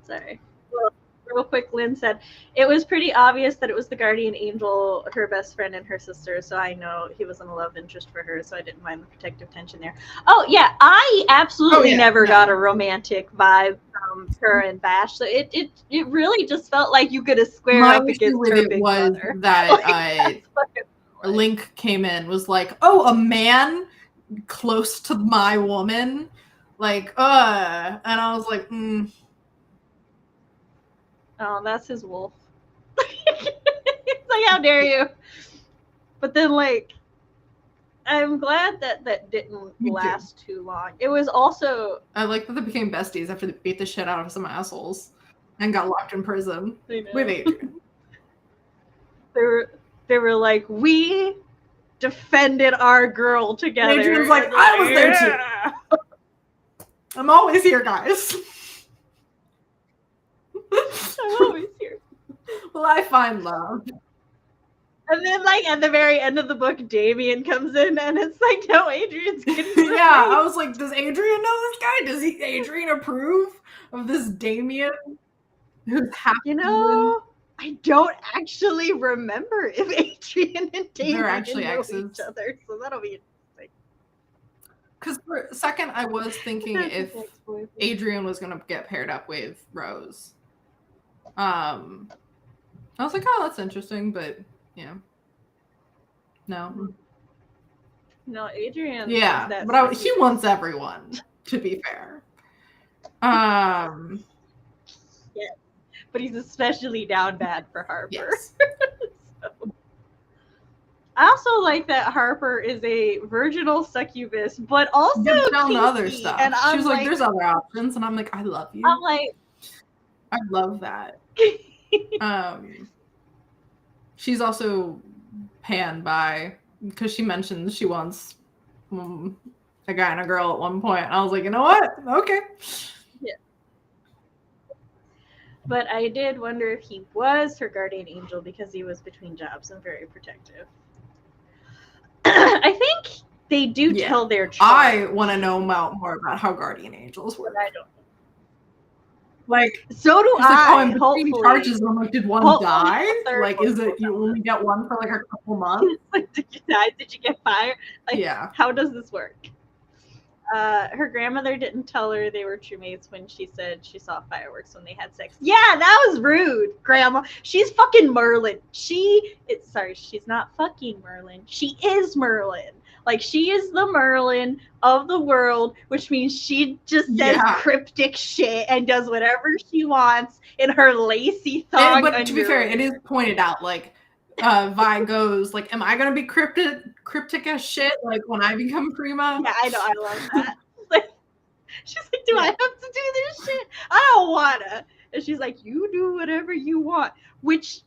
Sorry. Well, real quick, Lynn said, it was pretty obvious that it was the guardian angel, her best friend, and her sister, so I know he wasn't a love interest for her, so I didn't mind the protective tension there. Oh, yeah, I absolutely never got a romantic vibe from her and Bash, so it really just felt like you could have squared up against her big brother. That Link came in, was like, oh, a man close to my woman? Like, and I was like, Oh, that's his wolf. It's like, how dare you? But then, like, I'm glad that didn't last too long. It was also... I like that they became besties after they beat the shit out of some assholes and got locked in prison with Adrian. They were like, we defended our girl together. And Adrian's like, I was there too. I'm always here, guys. I'm always here. Well, I find love. And then, like, at the very end of the book, Damien comes in, and it's like, no, Adrian's getting Yeah, I was like, does Adrian know this guy? Does Adrian approve of this Damien? Who's happy? You know, I don't actually remember if Adrian and Damien They're actually know exes. each other, so that'll be interesting. Because for a second, I was thinking if Adrian was going to get paired up with Rose. I was like, oh, that's interesting, but yeah. No. No, Adrian. Yeah, but he wants everyone, to be fair. Yeah, but he's especially down bad for Harper. Yes. So. I also like that Harper is a virginal succubus, but also down to other kinky, stuff. and She was like, "There's other options," and I'm like, "I love you." I'm like, I love that. She's also pan by because she mentioned she wants a guy and a girl at one point. And I was like, you know what? Okay. Yeah. But I did wonder if he was her guardian angel because he was between jobs and very protective. I think they do tell their charm. I want to know more about how guardian angels work. But I don't. Like, so do I. Like, oh, I'm between charges. And I'm like, did one die? Like, is it you only get one for like a couple months? Like, did you die? Did you get fired? Like, yeah. How does this work? Her grandmother didn't tell her they were true mates when she said she saw fireworks when they had sex. Yeah, that was rude, Grandma. She's fucking Merlin. She's not fucking Merlin. She is Merlin. Like, she is the Merlin of the world, which means she just says cryptic shit and does whatever she wants in her lacy thong. But to be fair, it is pointed out, like, Vi goes, like, am I going to be cryptic as shit, like, when I become Prima? Yeah, I know. I love that. Like, she's like, do I have to do this shit? I don't want to. And she's like, you do whatever you want, which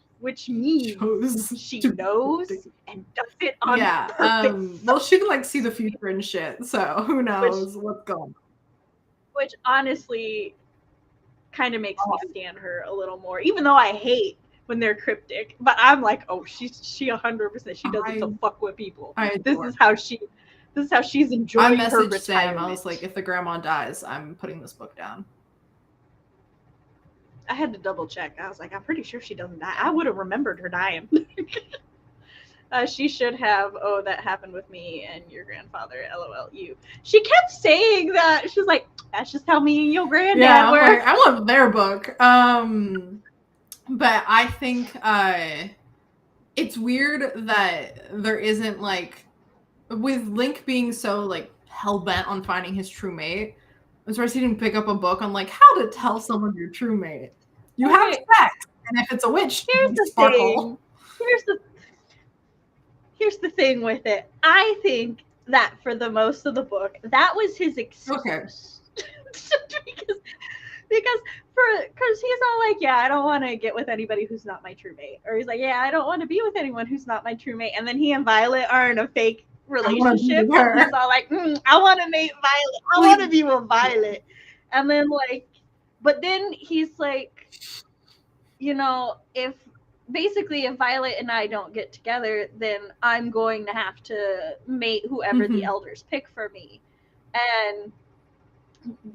means she knows and does it on purpose. Well, she can, like, see the future and shit, so who knows what's going on. Which, honestly, kind of makes me stand her a little more, even though I hate when they're cryptic, but I'm like, oh, she 100%. She doesn't fuck with people. This is how she's enjoying her retirement. Sam. I was like, if the grandma dies, I'm putting this book down. I had to double check. I was like, I'm pretty sure she doesn't die. I would have remembered her dying. She should have. Oh, that happened with me and your grandfather. LOL. You. She kept saying that. She's like, that's just how me and your granddad were. Like, I love their book. But I think it's weird that there isn't, like, with Link being so, like, hell-bent on finding his true mate, as far as he didn't pick up a book on, like, how to tell someone your true mate. You have sex, and if it's a witch, here's the thing. Here's the thing with it. I think that for the most of the book, that was his excuse. Okay. because he's all like, yeah, I don't want to get with anybody who's not my true mate. Or he's like, yeah, I don't want to be with anyone who's not my true mate. And then he and Violet are in a fake relationship. And he's all like, I want to mate Violet. I want to be with Violet. And then, like, but then he's like, you know, if Violet and I don't get together, then I'm going to have to mate whoever the elders pick for me. And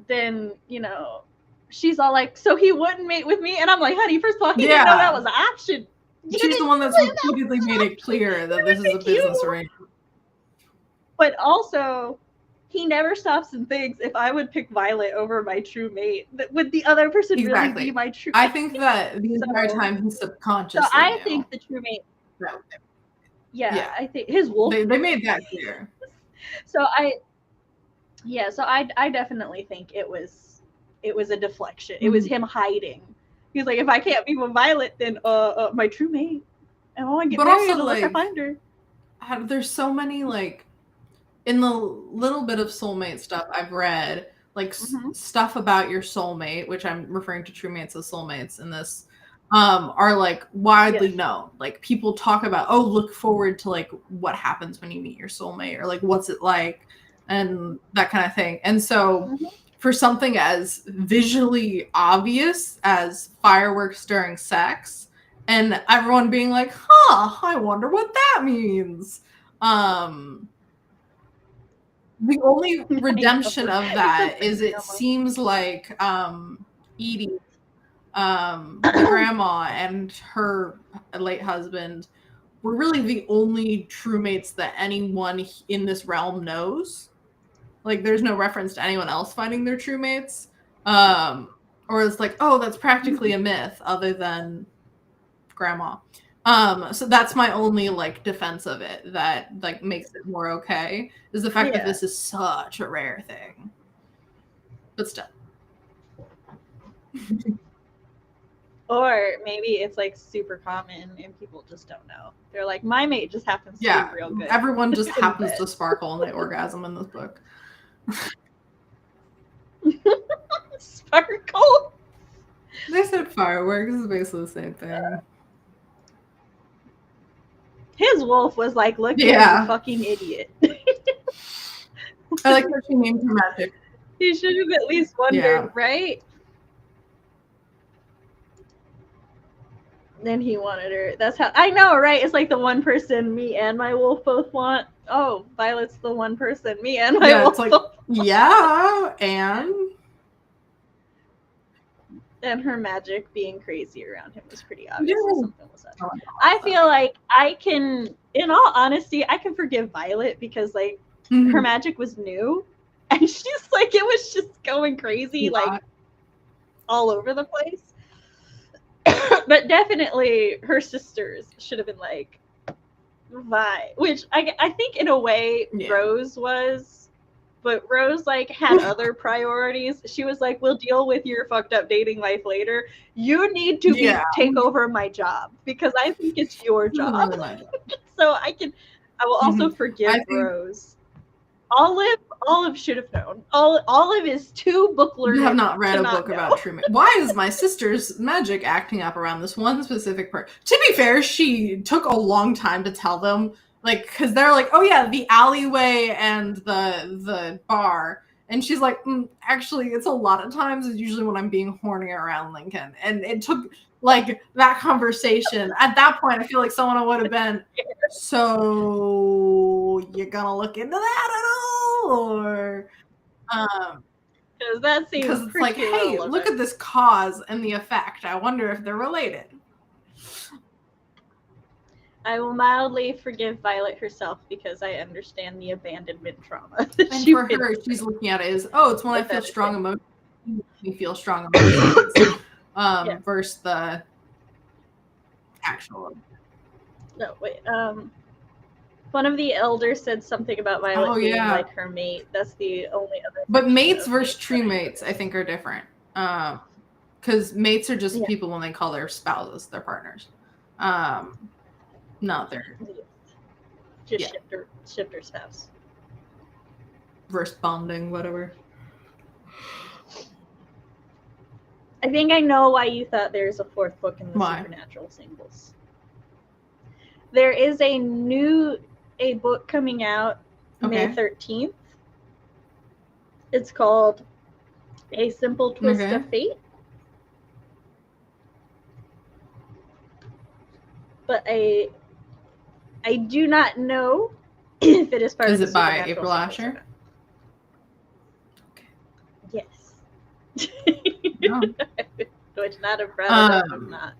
then, you know, she's all like, so he wouldn't mate with me? And I'm like, honey, first of all, he didn't know that was an option. She's the one that's repeatedly made it clear that this is a business arrangement. But also, he never stops and thinks, if I would pick Violet over my true mate, would the other person really be my true mate? I think that the entire time he's subconscious. So I think the true mate. Yeah, I think his wolf. They made that clear. So I definitely think it was a deflection. It was him hiding. He's like, if I can't be with Violet, then my true mate. And I want to get married unless I find her. There's so many, like, in the little bit of soulmate stuff I've read, like stuff about your soulmate, which I'm referring to true mates as soulmates in this, are like widely known. Like, people talk about, oh, look forward to, like, what happens when you meet your soulmate, or like, what's it like, and that kind of thing. And so for something as visually obvious as fireworks during sex, and everyone being like, I wonder what that means. The only redemption of that is it seems like Edie the grandma and her late husband were really the only true mates that anyone in this realm knows. Like, there's no reference to anyone else finding their true mates. Or it's like, oh, that's practically a myth other than grandma. So that's my only like defense of it that like makes it more okay, is the fact that this is such a rare thing. But still. Or maybe it's like super common and people just don't know. They're like, my mate just happens to be real good. Everyone just happens to sparkle and they orgasm in this book. Sparkle? They said fireworks. Is basically the same thing. His wolf was like, look at you fucking idiot. I like that she named her magic. He should have at least wondered, right? Then he wanted her. That's how I know, right? It's like the one person me and my wolf both want. Oh, Violet's the one person me and my wolf. It's like, and her magic being crazy around him was pretty obvious. Something was up. I feel like I can, in all honesty, I can forgive Violet because like her magic was new, and she's like, it was just going crazy, like all over the place. But definitely her sisters should have been like, which I think in a way Rose was, but Rose like had other priorities. She was like, we'll deal with your fucked up dating life later. You need to take over my job because I think it's your job. So I will also forgive Rose. Olive should have known. Olive is too book learned. You have not read a book about true magic. Why is my sister's magic acting up around this one specific person? To be fair, she took a long time to tell them, like, because they're like, oh yeah, the alleyway and the bar. And she's like, actually, it's a lot of times. It's usually when I'm being horny around Lincoln. And it took, like, that conversation. At that point, I feel like someone would have been, so you're going to look into that at all? Or, because that seems because it's like, hey, look at this cause and the effect. I wonder if they're related. I will mildly forgive Violet herself because I understand the abandonment trauma. And for her, she's looking at it as, it's when I feel strong emotions. You feel strong emotions. Versus the actual. No, wait. One of the elders said something about Violet being like her mate. That's the only other. But mates versus true mates, I think, are different. Because mates are just people when they call their spouses their partners. Not their shifter spouse. Versus bonding, whatever. I think I know why you thought there's a fourth book in the Supernatural singles. There is a book coming out May 13th. It's called A Simple Twist of Fate. But I do not know if it is part of the Supernatural. Is it by April Asher? Okay. Yes. No. Which not have brought it up, I'm not.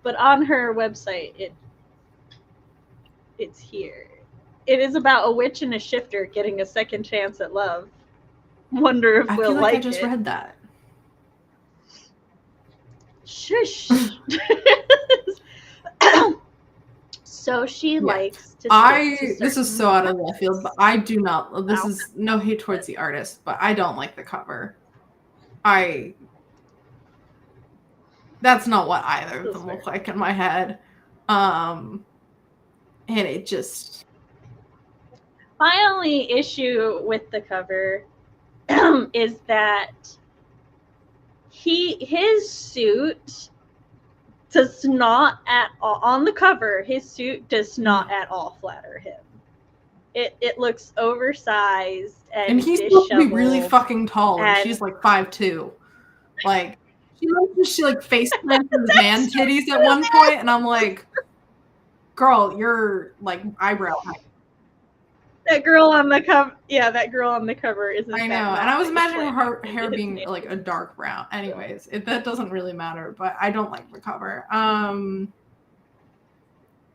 But on her website, it's here. It is about a witch and a shifter getting a second chance at love. Wonder if we'll like it. I just read that. Shush. So she likes to. This is so out of left field, but I do not. This is no hate towards the artist, but I don't like the cover. That's not what either of them look like in my head. And it just. My only issue with the cover is that his suit does not at all, on the cover, his suit does not at all flatter him. It looks oversized and he's supposed to be really fucking tall, and she's like 5'2". Like she like face plants his man titties at one point, and I'm like, girl, you're like eyebrow height. That girl on the cover. Yeah, that girl on the cover isn't. I know, and I was imagining her hair being like a dark brown. Anyways, that doesn't really matter, but I don't like the cover.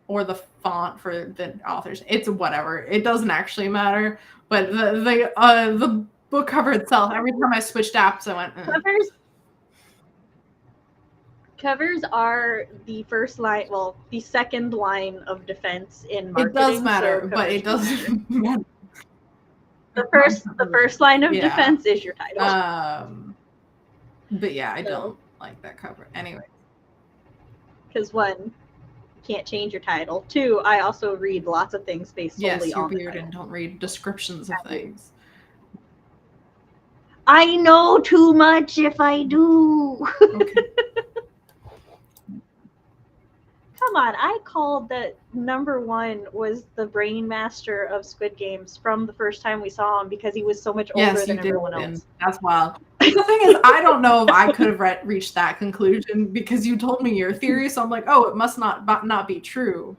Or the font for the authors. It's whatever. It doesn't actually matter. But the book cover itself, every time I switched apps, I went. Covers are the first line, well, the second line of defense in marketing. It does matter, but it doesn't matter. The first line of defense is your title. But yeah, I don't like that cover anyway. Because one, you can't change your title. Two, I also read lots of things based solely on the title. Yes, you're weird and don't read descriptions of things. I know too much if I do. Okay. Come on, I called that number one was the brain master of Squid Games from the first time we saw him because he was so much older than everyone else. That's wild. The thing is, I don't know if I could have reached that conclusion because you told me your theory, so I'm like, oh, it must not be true.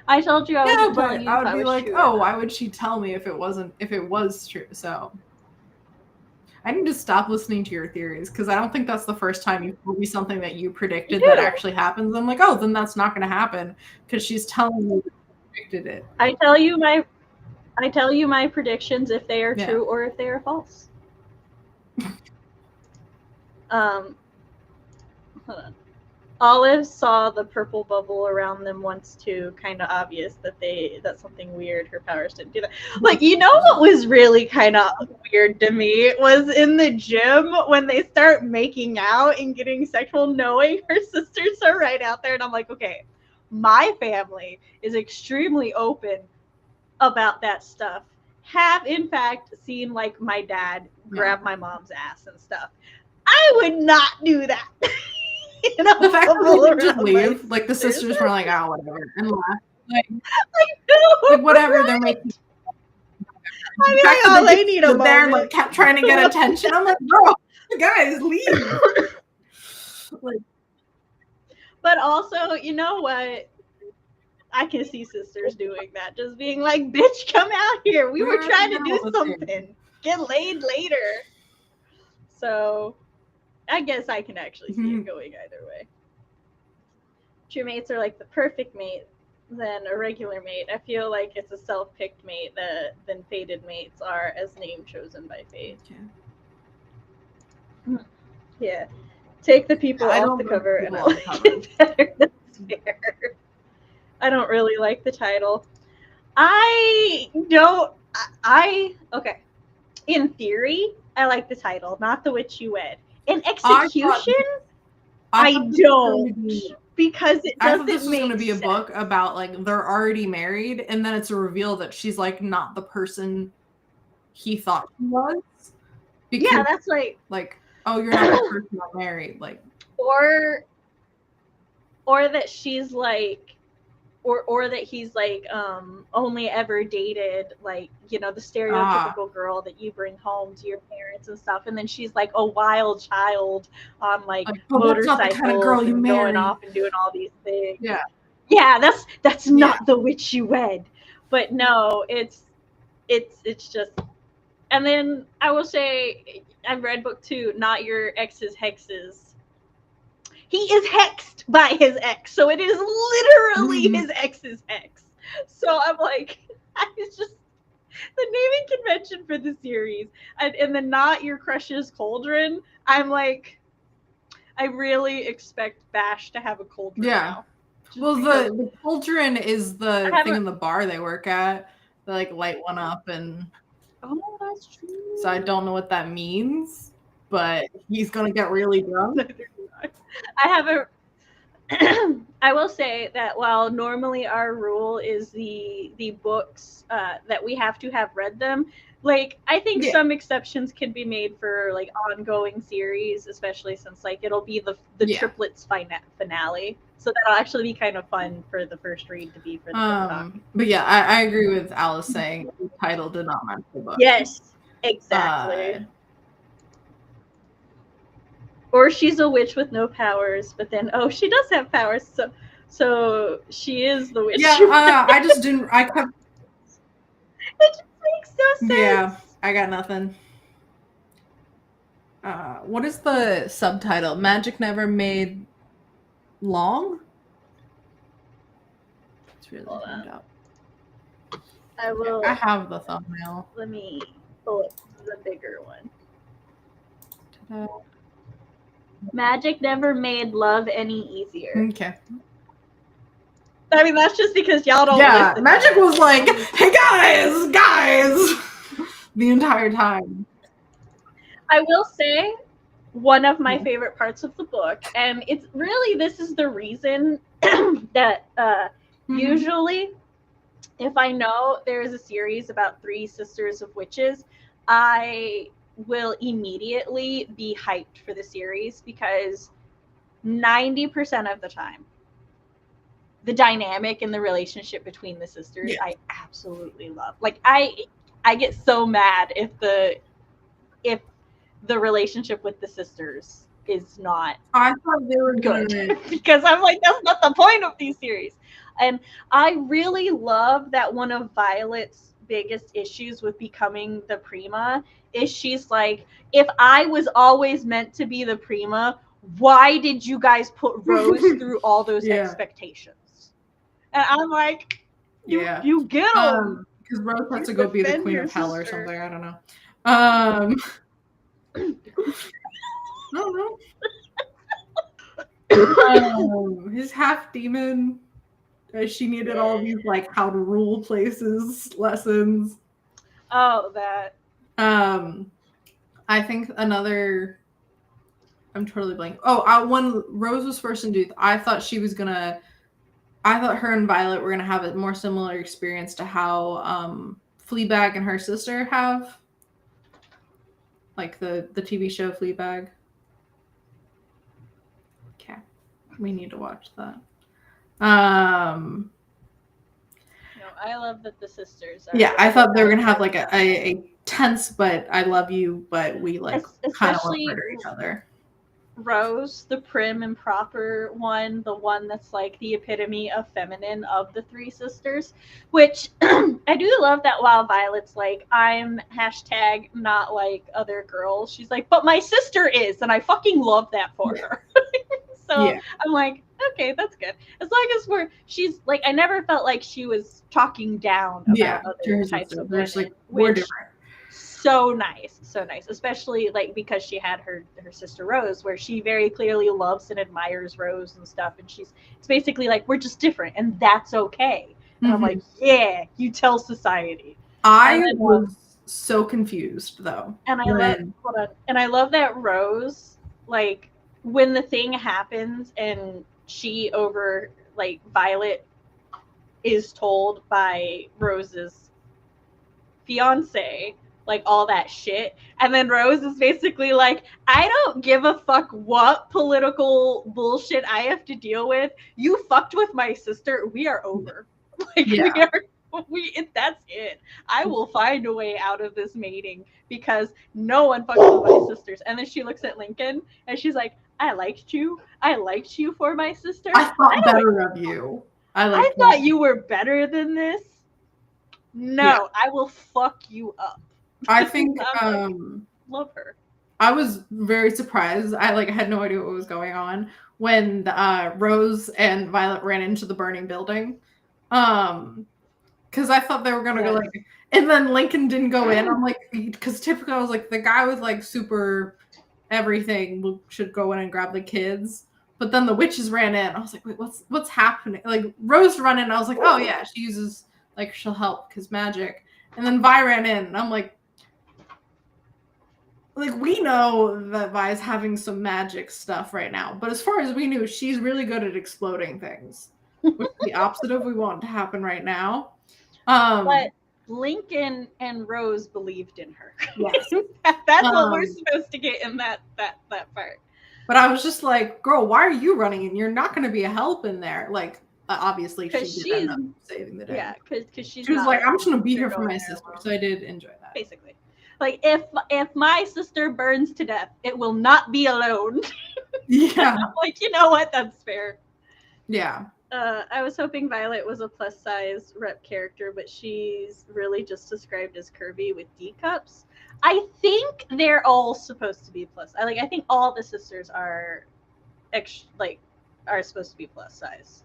I told you I was but I would be like, oh, why would she tell me if it was true? So I need to stop listening to your theories because I don't think that's the first time you told me something that you predicted that actually happens. I'm like, oh, then that's not going to happen because she's telling me that she predicted it. I tell you my predictions if they are true or if they are false. Hold on. Olive saw the purple bubble around them once too. Kind of obvious that's something weird. Her powers didn't do that. Like, you know what was really kind of weird to me was in the gym when they start making out and getting sexual, knowing her sisters are right out there, and I'm like, okay, my family is extremely open about that stuff. Have in fact seen like my dad grab my mom's ass and stuff. I would not do that. The fact that they just leave, like the sisters were like, oh, whatever, and laugh. Like whatever, they're making. I mean, like, oh, they need a moment. There, like, kept trying to get attention. I'm like, bro, guys, leave. Like, but also, you know what? I can see sisters doing that, just being like, bitch, come out here. We were trying to do something. Get laid later. So I guess I can actually see it going either way. True mates are like the perfect mate than a regular mate. I feel like it's a self-picked mate than fated mates are as name chosen by fate. Yeah. Take the people off the cover and I'll like it better. That's fair. I don't really like the title. Okay. In theory, I like the title, not The Witch You Wed. In execution, I don't, because it doesn't make sense. I thought this was going to be a book about like they're already married, and then it's a reveal that she's like not the person he thought she was. Because, that's like oh, you're not the person I'm married, like or that she's like. Or that he's like only ever dated like, you know, the stereotypical girl that you bring home to your parents and stuff, and then she's like a wild child on like motorcycles kind of girl and going off and doing all these things. Yeah, that's not the witch you wed. But no, it's just. And then I will say I've read book 2, Not Your Ex's Hexes. He is hexed by his ex, so it is literally his ex's ex. So I'm like, it's just the naming convention for the series, and the Not Your Crush's Cauldron. I'm like, I really expect Bash to have a cauldron now. Well, the cauldron is the thing in the bar they work at. They like light one up, and that's true. So I don't know what that means, but he's gonna get really drunk. I will say that while normally our rule is the books that we have to have read them, like I think some exceptions can be made for like ongoing series, especially since like it'll be the triplets finale, so that'll actually be kind of fun for the first read to be for the but yeah, I agree with Alice saying the title did not match the book. Yes, exactly. Or she's a witch with no powers, but then, she does have powers. So, So she is the witch. Yeah, I just didn't. I kept. It just makes no sense. Yeah, I got nothing. What is the subtitle? Magic never made long? It's really zoomed out. I will. I have the thumbnail. Let me pull up the bigger one. Ta-da. Magic never made love any easier. Okay. I mean, that's just because y'all don't listen. Magic was like, hey guys, the entire time. I will say one of my favorite parts of the book, and it's really, this is the reason that usually if I know there is a series about 3 sisters of witches, I will immediately be hyped for the series, because 90% of the time the dynamic and the relationship between the sisters I absolutely love. Like I get so mad if the relationship with the sisters is not I thought they were good because I'm like, that's not the point of these series. And I really love that one of Violet's biggest issues with becoming the prima is she's like, if I was always meant to be the prima, why did you guys put Rose through all those expectations? And I'm like, you get them. Because Rose has to go be the queen of hell or something. I don't know. No. His half demon. She needed all these like how to rule places lessons. Oh, that. I think another. I'm totally blank. When Rose was first induced, I thought her and Violet were gonna have a more similar experience to how Fleabag and her sister have. Like the TV show Fleabag. Okay. We need to watch that. No, I love that the sisters are I thought they were gonna have like a tense but I love you, but we like kind of murder each other. Rose, the prim and proper one, the one that's like the epitome of feminine of the 3 sisters, which I do love that while Violet's like, I'm #, not like other girls, she's like, but my sister is, and I fucking love that for her. So I'm like, okay, that's good. As long as she's like, I never felt like she was talking down about other types of women. Like, we're different. So nice, especially like because she had her sister Rose, where she very clearly loves and admires Rose and stuff, and it's basically like, we're just different and that's okay. And I'm like, yeah, you tell society. I was so confused though. And I love that Rose, like when the thing happens and she Violet is told by Rose's fiance like all that shit, and then Rose is basically like, I don't give a fuck what political bullshit I have to deal with. You fucked with my sister, we are over. Like that's it. I will find a way out of this mating because no one fucks with my sisters. And then she looks at Lincoln and she's like, I liked you for my sister. I thought better of you. I thought you were better than this. No, I will fuck you up. I think love her. I was very surprised. I had no idea what was going on when Rose and Violet ran into the burning building. Because I thought they were gonna go and then Lincoln didn't go in. I'm like, because typically I was like, the guy with like super everything should go in and grab the kids. But then the witches ran in. I was like, wait, what's happening? Like Rose ran in. I was like, oh yeah, she uses she'll help because magic. And then Vi ran in, and I'm like, we know that Vi's having some magic stuff right now, but as far as we knew, she's really good at exploding things, which is the opposite of what we want to happen right now. But Lincoln and Rose believed in her. Yes. That's what we're supposed to get in that part. But I was just like, girl, why are you running in? You're not going to be a help in there. Like, obviously, she did end up saving the day. Yeah, because she was like, I'm just going to be here for my sister. So I did enjoy that. Basically. Like, if my sister burns to death, it will not be alone. Yeah. Like, you know what? That's fair. Yeah. I was hoping Violet was a plus size rep character, but she's really just described as curvy with D cups. I think they're all supposed to be plus. I think all the sisters are are supposed to be plus size.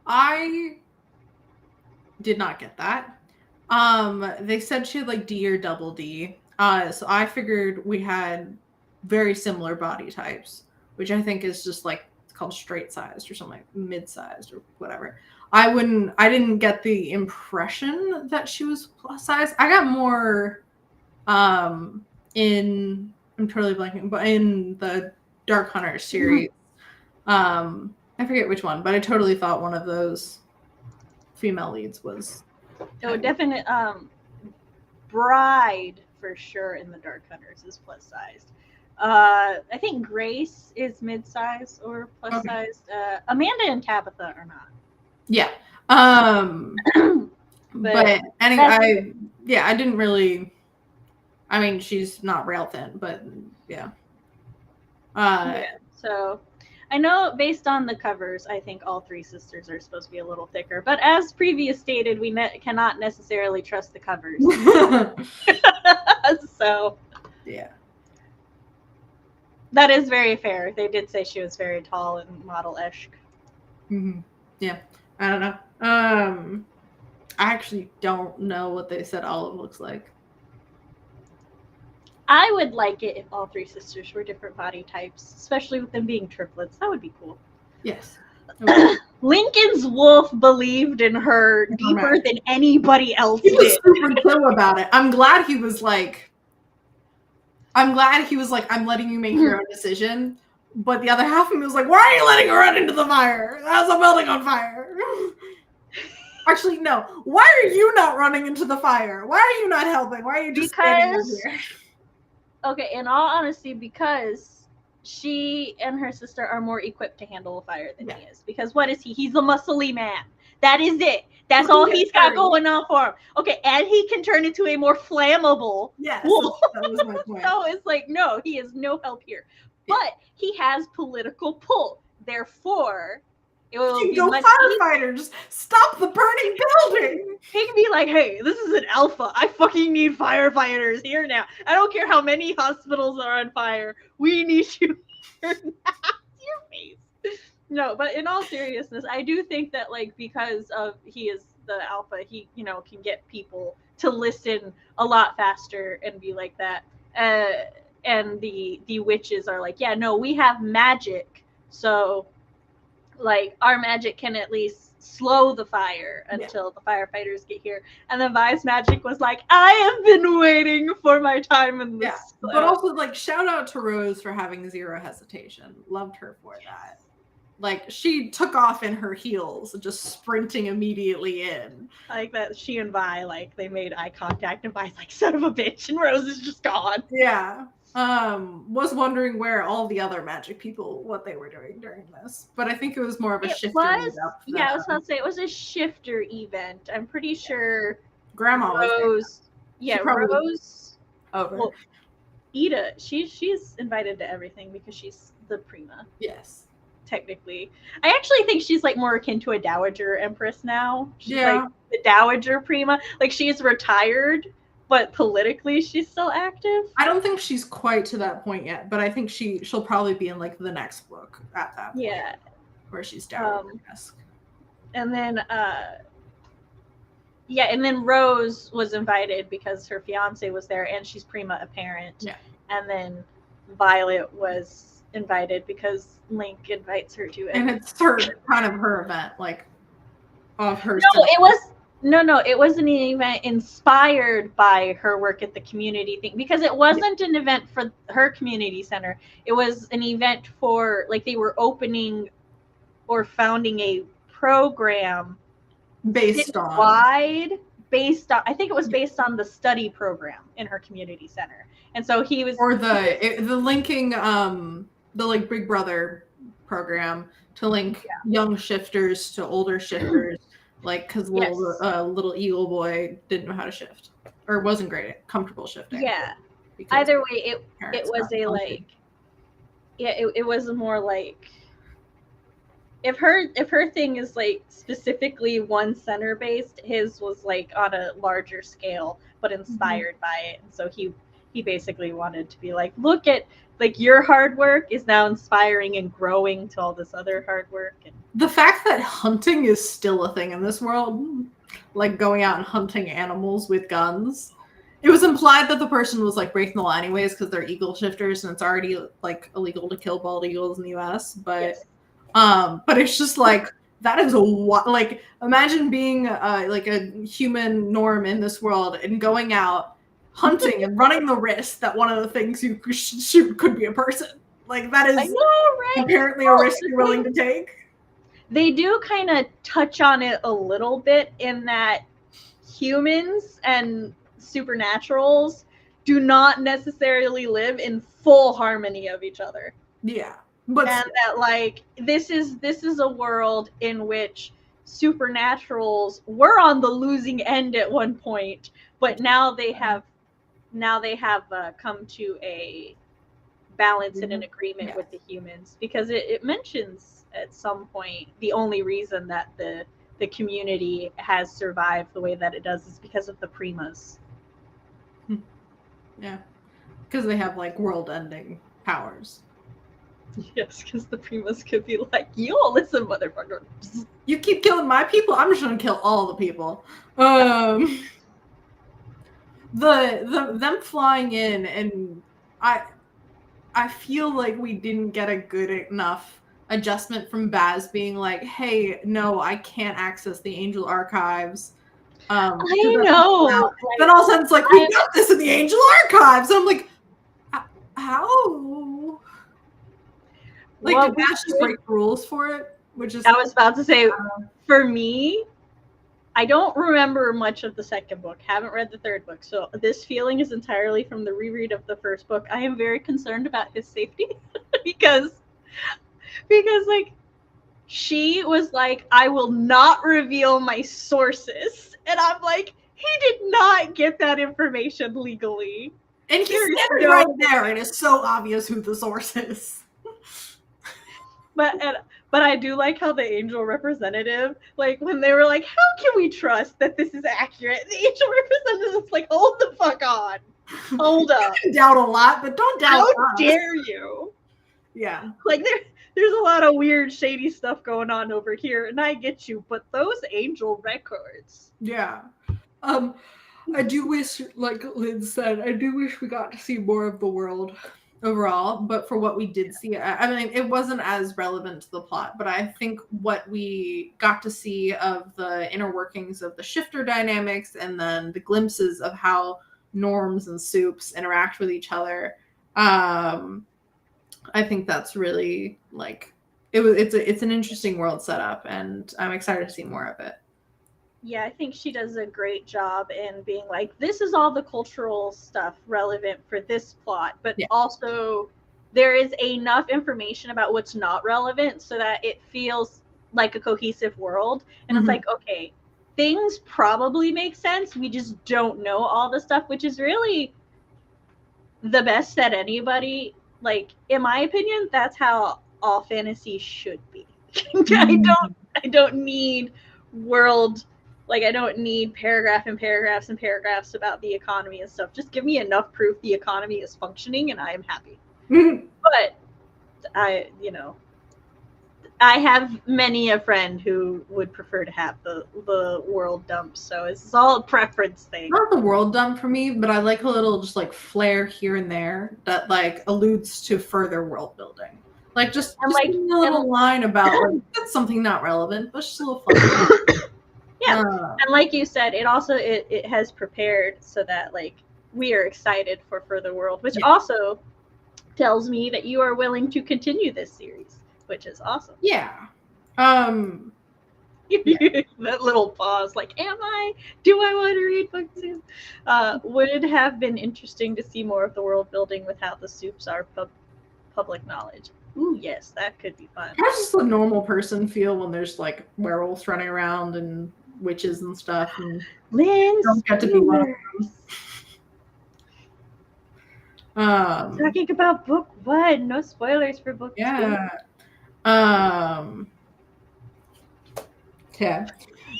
I did not get that. They said she had like D or double D. So I figured we had very similar body types, which I think is just like it's called straight sized or something, like mid-sized or whatever. I didn't get the impression that she was plus size. I got more in I'm totally blanking, but in the Dark Hunter series. I forget which one, but I totally thought one of those female leads was definite Bride for sure in the Dark Hunters is plus sized. I think Grace is mid-sized or plus sized. Amanda and Tabitha are not. Yeah. But anyway, I didn't really. I mean, she's not rail thin, but yeah. So I know based on the covers, I think all three sisters are supposed to be a little thicker. But as previous stated, we cannot necessarily trust the covers. So yeah, that is very fair. They did say she was very tall and model-esque. Mm-hmm. Yeah, I don't know. I actually don't know what they said Olive looks like. I would like it if all three sisters were different body types, especially with them being triplets. That would be cool. Yes. Okay. Lincoln's wolf believed in her deeper than anybody else did. He was super chill about it. I'm glad he was like, I'm letting you make your own decision. But the other half of me was like, why are you letting her run into the fire? How's a building on fire? Actually, no. Why are you not running into the fire? Why are you not helping? Why are you just standing here? Okay, in all honesty, because she and her sister are more equipped to handle a fire than he is. Because what is he? He's a muscly man. That is it. That's all he's got going on for him. Okay, and he can turn into a more flammable wolf. That was my point. So it's like, no, he is no help here. But he has political pull. Therefore, it will be go firefighter. Just stop the burning building. He can be like, hey, this is an alpha. I fucking need firefighters here now. I don't care how many hospitals are on fire. We need you here now. Your face. No, but in all seriousness, I do think that like because of he is the alpha, he can get people to listen a lot faster and be like that. And the witches are like, yeah, no, we have magic, so like our magic can at least slow the fire until the firefighters get here. And then Vi's magic was like, I have been waiting for my time in this. Yeah. But also like shout out to Rose for having zero hesitation. Loved her for that. Like she took off in her heels, just sprinting immediately in. Like that she and Vi, like they made eye contact and Vi's like, son of a bitch, and Rose is just gone. Yeah. Was wondering where all the other magic people, what they were doing during this. But I think it was more of a shifter event. Yeah, I was about to say it was a shifter event. I'm pretty sure Grandma Rose. Yeah, Rose. Over. Well, Ida, she's invited to everything because she's the prima. Yes. Technically. I actually think she's like more akin to a dowager empress now. She's like the dowager prima. Like she's retired, but politically she's still active. I don't think she's quite to that point yet, but I think she'll probably be in like the next book at that point. Yeah. Where she's dowager-esque. And then and then Rose was invited because her fiance was there and she's prima apparent. Yeah. And then Violet was invited because Link invites her to it. And it's kind of her event, like of her. No, it was an event inspired by her work at the community thing because it wasn't an event for her community center. It was an event for like they were opening or founding a program based on I think it was based on the study program in her community center. And so he was the linking the like Big Brother program to link young shifters to older shifters, like because little eagle boy didn't know how to shift or wasn't great at comfortable shifting. Yeah. Either way, it was a like, it was more like if her thing is like specifically one center based, his was like on a larger scale but inspired by it. And so he basically wanted to be like, look at like your hard work is now inspiring and growing to all this other hard work. And the fact that hunting is still a thing in this world, like going out and hunting animals with guns. It was implied that the person was like breaking the law anyways because they're eagle shifters and it's already like illegal to kill bald eagles in the US. But but it's just like that is like imagine being like a human norm in this world and going out hunting and running the risk that one of the things you shoot could be a person. Like that is apparently a risk you're willing to take. They do kind of touch on it a little bit in that humans and supernaturals do not necessarily live in full harmony of each other. Yeah. But and that like this is a world in which supernaturals were on the losing end at one point, but now they have come to a balance and an agreement with the humans, because it mentions at some point the only reason that the community has survived the way that it does is because of the primas. Yeah, because they have like world-ending powers. Yes, because the primas could be like, yo, listen, motherfuckers. You keep killing my people, I'm just gonna kill all the people. Them flying in, and I feel like we didn't get a good enough adjustment from Baz being like, hey, no, I can't access the Angel archives. I know. Then all of a sudden it's like, we got this in the Angel archives. And I'm like, how? Like, did Baz just break the rules for it? Which is, I was about to say, for me, I don't remember much of the second book. Haven't read the third book. So this feeling is entirely from the reread of the first book. I am very concerned about his safety because like she was like, I will not reveal my sources. And I'm like, he did not get that information legally. And he's standing right there, and it's so obvious who the source is. But I do like how the Angel representative, like when they were like, how can we trust that this is accurate? The Angel representative was like, hold the fuck on. Hold up. You can doubt a lot, but don't doubt us. How dare you? Yeah. Like there's a lot of weird, shady stuff going on over here, and I get you, but those Angel records. Yeah. I do wish, like Lynn said, I do wish we got to see more of the world overall, but for what we did see, I mean, it wasn't as relevant to the plot, but I think what we got to see of the inner workings of the shifter dynamics and then the glimpses of how norms and soups interact with each other, I think that's really like it's an interesting world setup, and I'm excited to see more of it. Yeah, I think she does a great job in being like, this is all the cultural stuff relevant for this plot, but also there is enough information about what's not relevant so that it feels like a cohesive world. And it's like, okay, things probably make sense. We just don't know all the stuff, which is really the best that anybody, like, in my opinion, that's how all fantasy should be. I don't need world. Like, I don't need paragraph and paragraphs and paragraphs about the economy and stuff. Just give me enough proof the economy is functioning and I am happy. But I have many a friend who would prefer to have the world dump. So it's all a preference thing. Not the world dump for me, but I like a little just like flair here and there that like alludes to further world building. Like just like a little line about like, that's something not relevant, but just a little fun. Yeah, and like you said, it also it has prepared so that like we are excited for further world, which also tells me that you are willing to continue this series, which is awesome. Yeah. That little pause, like, am I? Do I want to read books soon? Would it have been interesting to see more of the world building with how the soups are public knowledge? Ooh, yes, that could be fun. How does the normal person feel when there's like werewolves running around and witches and stuff, and don't get to be one of them? Talking about book 1, no spoilers for book 2. Yeah.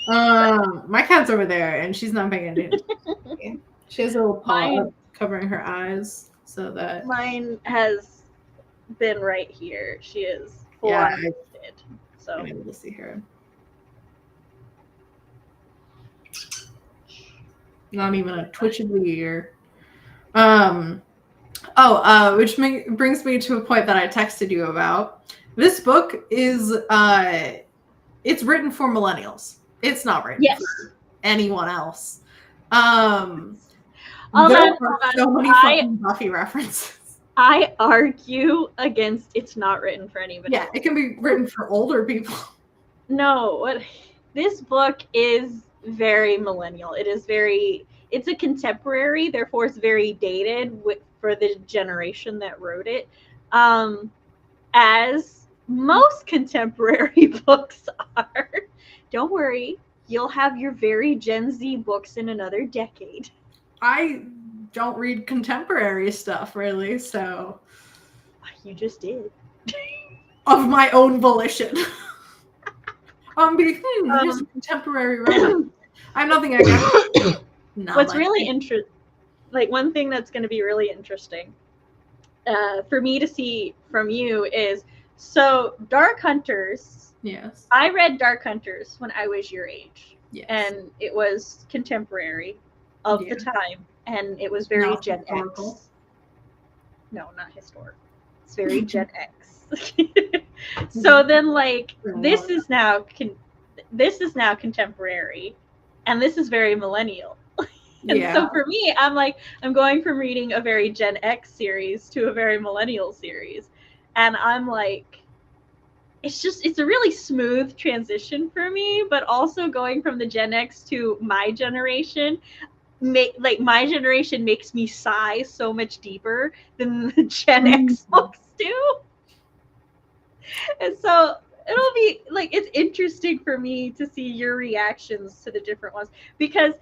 My cat's over there, and she's not paying attention. She has a little paw up covering her eyes, so that mine has been right here. She is full on lifted. So I'm able to see her. Not even a twitch of the ear. Which brings me to a point that I texted you about. This book is it's written for millennials. It's not written for anyone else. There are so many fucking Buffy references. I argue against it's not written for anybody else. It can be written for older people. No, this book is very millennial. It's a contemporary, therefore it's very dated for the generation that wrote it. As most contemporary books are. Don't worry, you'll have your very Gen Z books in another decade. I don't read contemporary stuff, really, so... You just did. Of my own volition. Here's a contemporary romance. I have nothing I got. What's really interesting, like one thing that's going to be really interesting for me to see from you is, so Dark Hunters. Yes. I read Dark Hunters when I was your age. Yes. And it was contemporary of the time. And it was very Gen X. No, not historical. It's very Gen X. So then, like, this is now contemporary, and this is very millennial. And so for me, I'm going from reading a very Gen X series to a very millennial series, and I'm like, it's a really smooth transition for me. But also going from the Gen X to my generation. My generation makes me sigh so much deeper than the Gen X books do. And so it'll be like, it's interesting for me to see your reactions to the different ones, because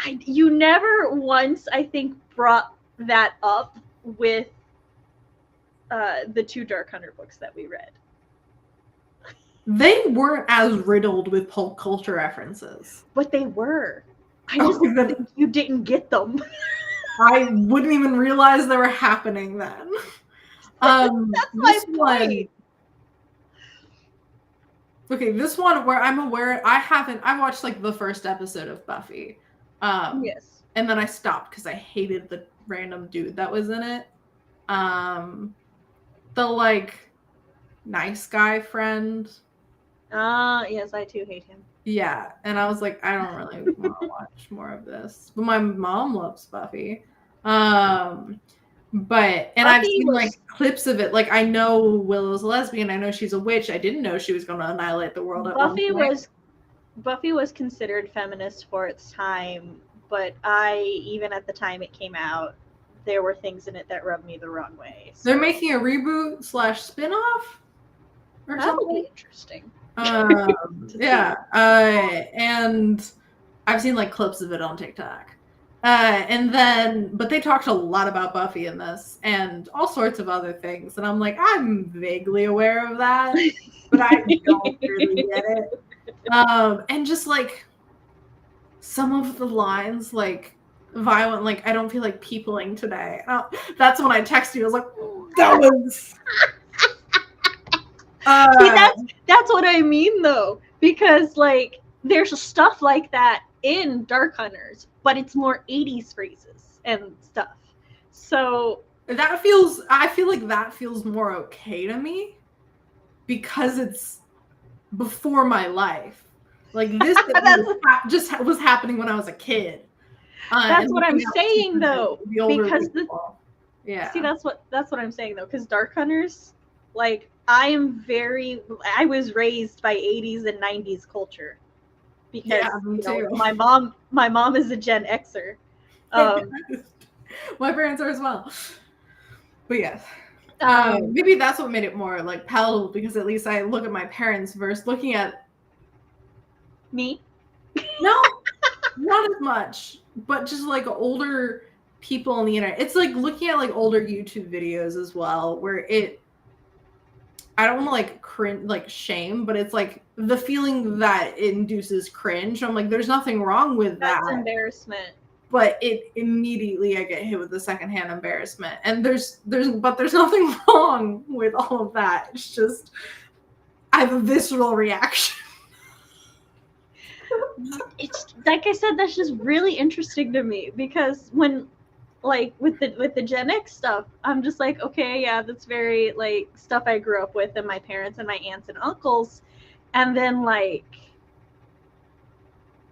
you never once, I think, brought that up with the 2 Dark Hunter books that we read. They weren't as riddled with pulp culture references. But they were. I just think you didn't get them. I wouldn't even realize they were happening then. That's my point. Okay, this one where I'm aware, I watched like the first episode of Buffy. Yes. And then I stopped because I hated the random dude that was in it. The like nice guy friend. Yes, I too hate him. Yeah, and I was like, I don't really want to watch more of this. But my mom loves Buffy. I've seen like clips of it. Like, I know Willow's a lesbian. I know she's a witch. I didn't know she was going to annihilate the world. Buffy was considered feminist for its time, but even at the time it came out, there were things in it that rubbed me the wrong way. So. They're making a reboot / spin-off or That'll something. Be interesting. And I've seen like clips of it on TikTok. But they talked a lot about Buffy in this and all sorts of other things. And I'm like, I'm vaguely aware of that, but I don't really get it. And just like some of the lines, like violent, like, I don't feel like peopling today. That's when I texted you. I was like, that was... See, that's what I mean, though, because like there's stuff like that in Dark Hunters, but it's more 80s phrases and stuff. So I feel like that feels more okay to me because it's before my life. Like this just was happening when I was a kid. That's what I'm saying, though, because yeah. See, that's what I'm saying, though, because Dark Hunters, like, I was raised by 80s and 90s culture because my mom is a Gen Xer. My parents are as well. But yes. Maybe that's what made it more like palatable, because at least I look at my parents versus looking at me. No, not as much, but just like older people on the internet. It's like looking at like older YouTube videos as well, where I don't want to like cringe, like shame, but it's like the feeling that it induces cringe. I'm like, there's nothing wrong with that. That's embarrassment. But it immediately I get hit with the secondhand embarrassment. And there's nothing wrong with all of that. It's just I have a visceral reaction. It's like I said, that's just really interesting to me because when like with the Gen X stuff, I'm just like, okay, yeah, that's very like stuff I grew up with and my parents and my aunts and uncles. And then like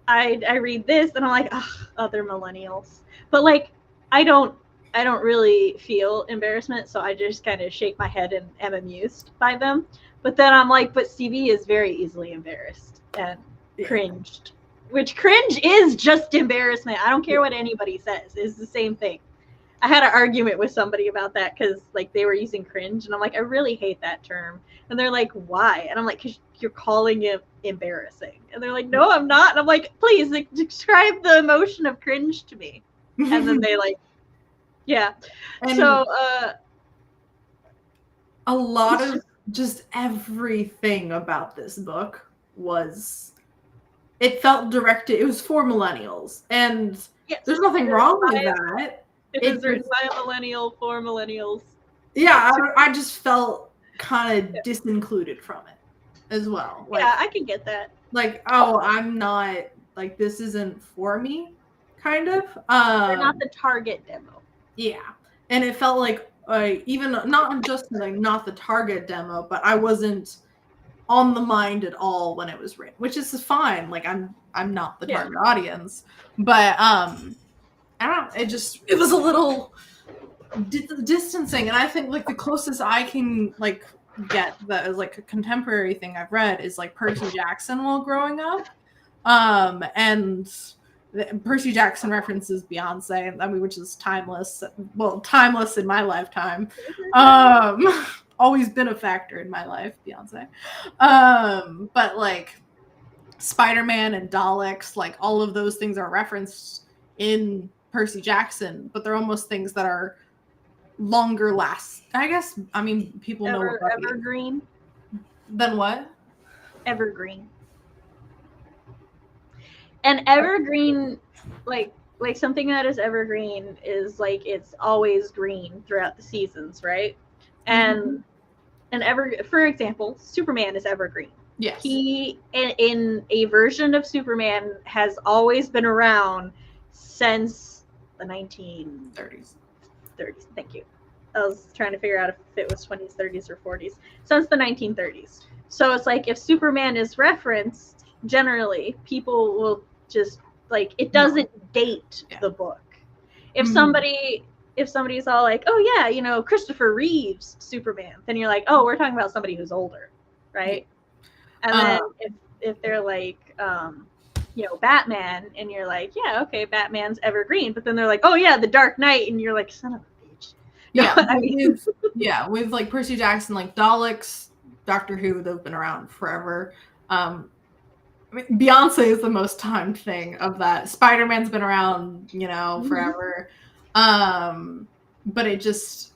I read this and I'm like, ugh, other millennials. But like I don't really feel embarrassment, so I just kind of shake my head and am amused by them. But then I'm like, but CB is very easily embarrassed and cringed. Which cringe is just embarrassment. I don't care what anybody says. It's the same thing. I had an argument with somebody about that because like they were using cringe and I'm like, I really hate that term. And they're like, why? And I'm like, because you're calling it embarrassing. And they're like, no, I'm not. And I'm like, please like, describe the emotion of cringe to me. And then they like, yeah. And so a lot of just everything about this book was, it felt directed, it was for millennials. And yes, there's nothing wrong with that. It is written by a millennial for millennials. Yeah, I just felt kind of disincluded from it as well. Like, yeah, I can get that. Like, oh, I'm not, like, this isn't for me, kind of. They're not the target demo. Yeah. And it felt like, even, not just, like, not the target demo, but I wasn't on the mind at all when it was written, which is fine. Like, I'm not the target audience. But, I don't know, it was a little distancing, and I think like the closest I can like get that is like a contemporary thing I've read is like Percy Jackson while growing up, and Percy Jackson references Beyonce, I mean, which is timeless. Well, timeless in my lifetime. Always been a factor in my life, Beyonce. But like Spider-Man and Daleks, like all of those things are referenced in Percy Jackson, but they're almost things that are longer last. I guess, I mean, people know what evergreen. Then what? Evergreen. And evergreen, like something that is evergreen is like it's always green throughout the seasons, right? And for example, Superman is evergreen. Yes. He in a version of Superman has always been around since the 1930s. Thank you. I was trying to figure out if it was 20s, 30s, or 40s. Since the 1930s. So it's like if Superman is referenced, generally people will just like it doesn't date the book. If somebody's all like, oh yeah, you know, Christopher Reeve's Superman, then you're like, oh, we're talking about somebody who's older, right? And then if they're like you know, Batman, and you're like, yeah, okay, Batman's evergreen, but then they're like, oh yeah, the Dark Knight, and you're like, son of a bitch. Yeah, I mean, with like Percy Jackson, like Daleks, Doctor Who, they've been around forever. I mean, Beyonce is the most timed thing of that. Spider-Man's been around, you know, forever. But it just,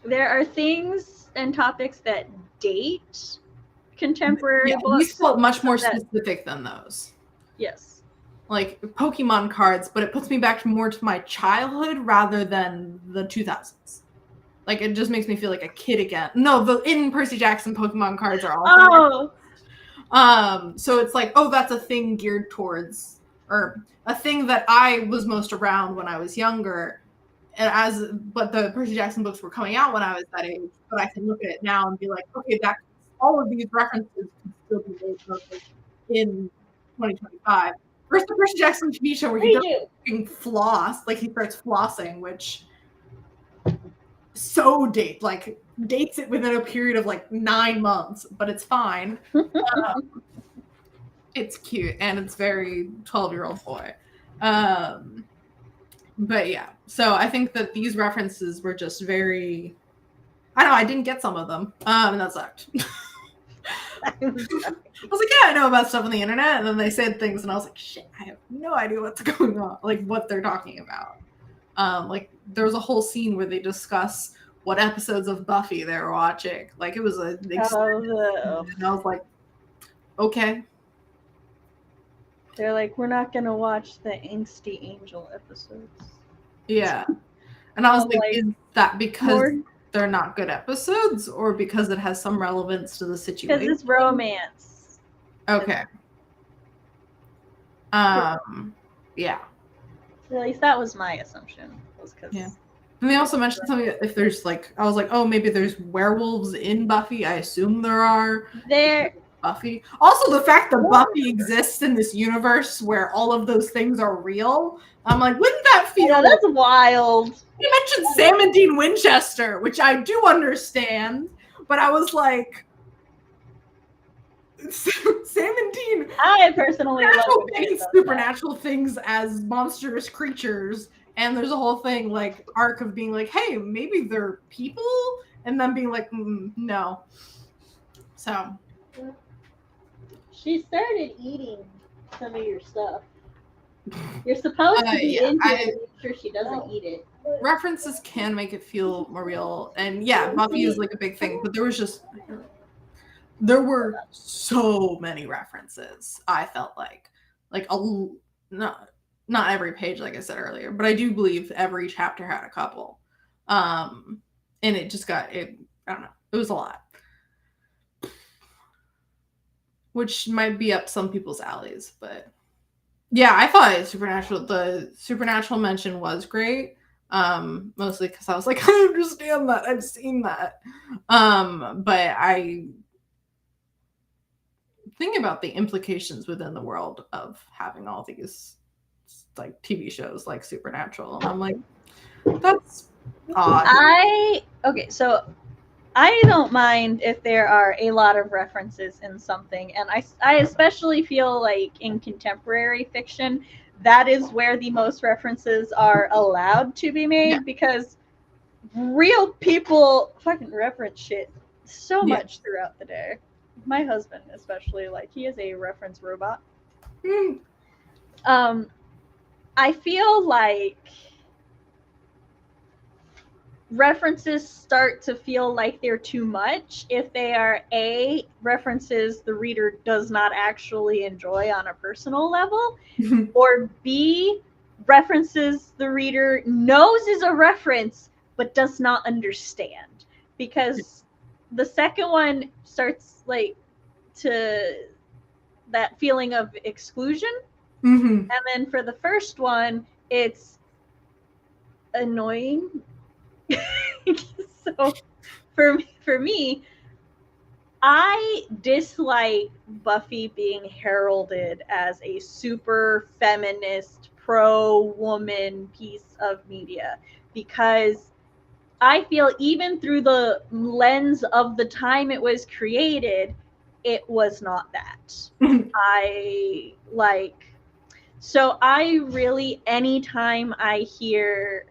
there are things and topics that date contemporary books. We felt much more specific than those. Yes. Like Pokemon cards, but it puts me back more to my childhood rather than the 2000s. Like it just makes me feel like a kid again. No, in Percy Jackson, Pokemon cards are all. Oh. So it's like, oh, that's a thing geared towards, or a thing that I was most around when I was younger. But the Percy Jackson books were coming out when I was that age. But I can look at it now and be like, okay, all of these references can still be made in 2025. First, the Percy Jackson TV show where he does floss, like he starts flossing, which dates it within a period of like 9 months, but it's fine. It's cute and it's very 12-year-old boy. But yeah, so I think that these references were just very, I don't know, I didn't get some of them, and that sucked. I was like, yeah, I know about stuff on the internet, and then they said things, and I was like, shit, I have no idea what's going on, like what they're talking about. Like there was a whole scene where they discuss what episodes of Buffy they were watching. Like, it was a Oh, and I was like, okay. they're like, we're not gonna watch the Angsty Angel episodes. Yeah. And I was like, like, is that because they're not good episodes, or because it has some relevance to the situation? Because it's romance. Okay. Yeah. At least that was my assumption. Yeah. And they also mentioned something, if there's like, I was like, oh, maybe there's werewolves in Buffy. I assume there are. There. Buffy. Also, the fact that Buffy exists in this universe where all of those things are real, I'm like, wouldn't that feel? Yeah, that's wild. You mentioned Sam and Dean Winchester, which I do understand, but I was like, Sam and Dean. I personally love supernatural things as monstrous creatures, and there's a whole thing like arc of being like, hey, maybe they're people, and then being like, no. So she started eating some of your stuff. You're supposed to be into it, make sure she doesn't eat it. References can make it feel more real, and yeah, Buffy is like a big thing, but there were so many references. I felt like not every page, like I said earlier, but I do believe every chapter had a couple, and it just got it. I don't know. It was a lot, which might be up some people's alleys, but yeah, I thought the supernatural mention was great. Mostly because I was like, I understand that, I've seen that, but I think about the implications within the world of having all these like TV shows like Supernatural, and I'm like, that's odd. So I don't mind if there are a lot of references in something, and I especially feel like in contemporary fiction, that is where the most references are allowed to be made, because real people fucking reference shit so much throughout the day. My husband especially, like, he is a reference robot. I feel like references start to feel like they're too much if they are A, references the reader does not actually enjoy on a personal level, or B, references the reader knows is a reference but does not understand. Because the second one starts like to that feeling of exclusion, and then for the first one it's annoying. So for me, I dislike Buffy being heralded as a super feminist, pro-woman piece of media, because I feel even through the lens of the time it was created, it was not that. So I really, anytime I hear,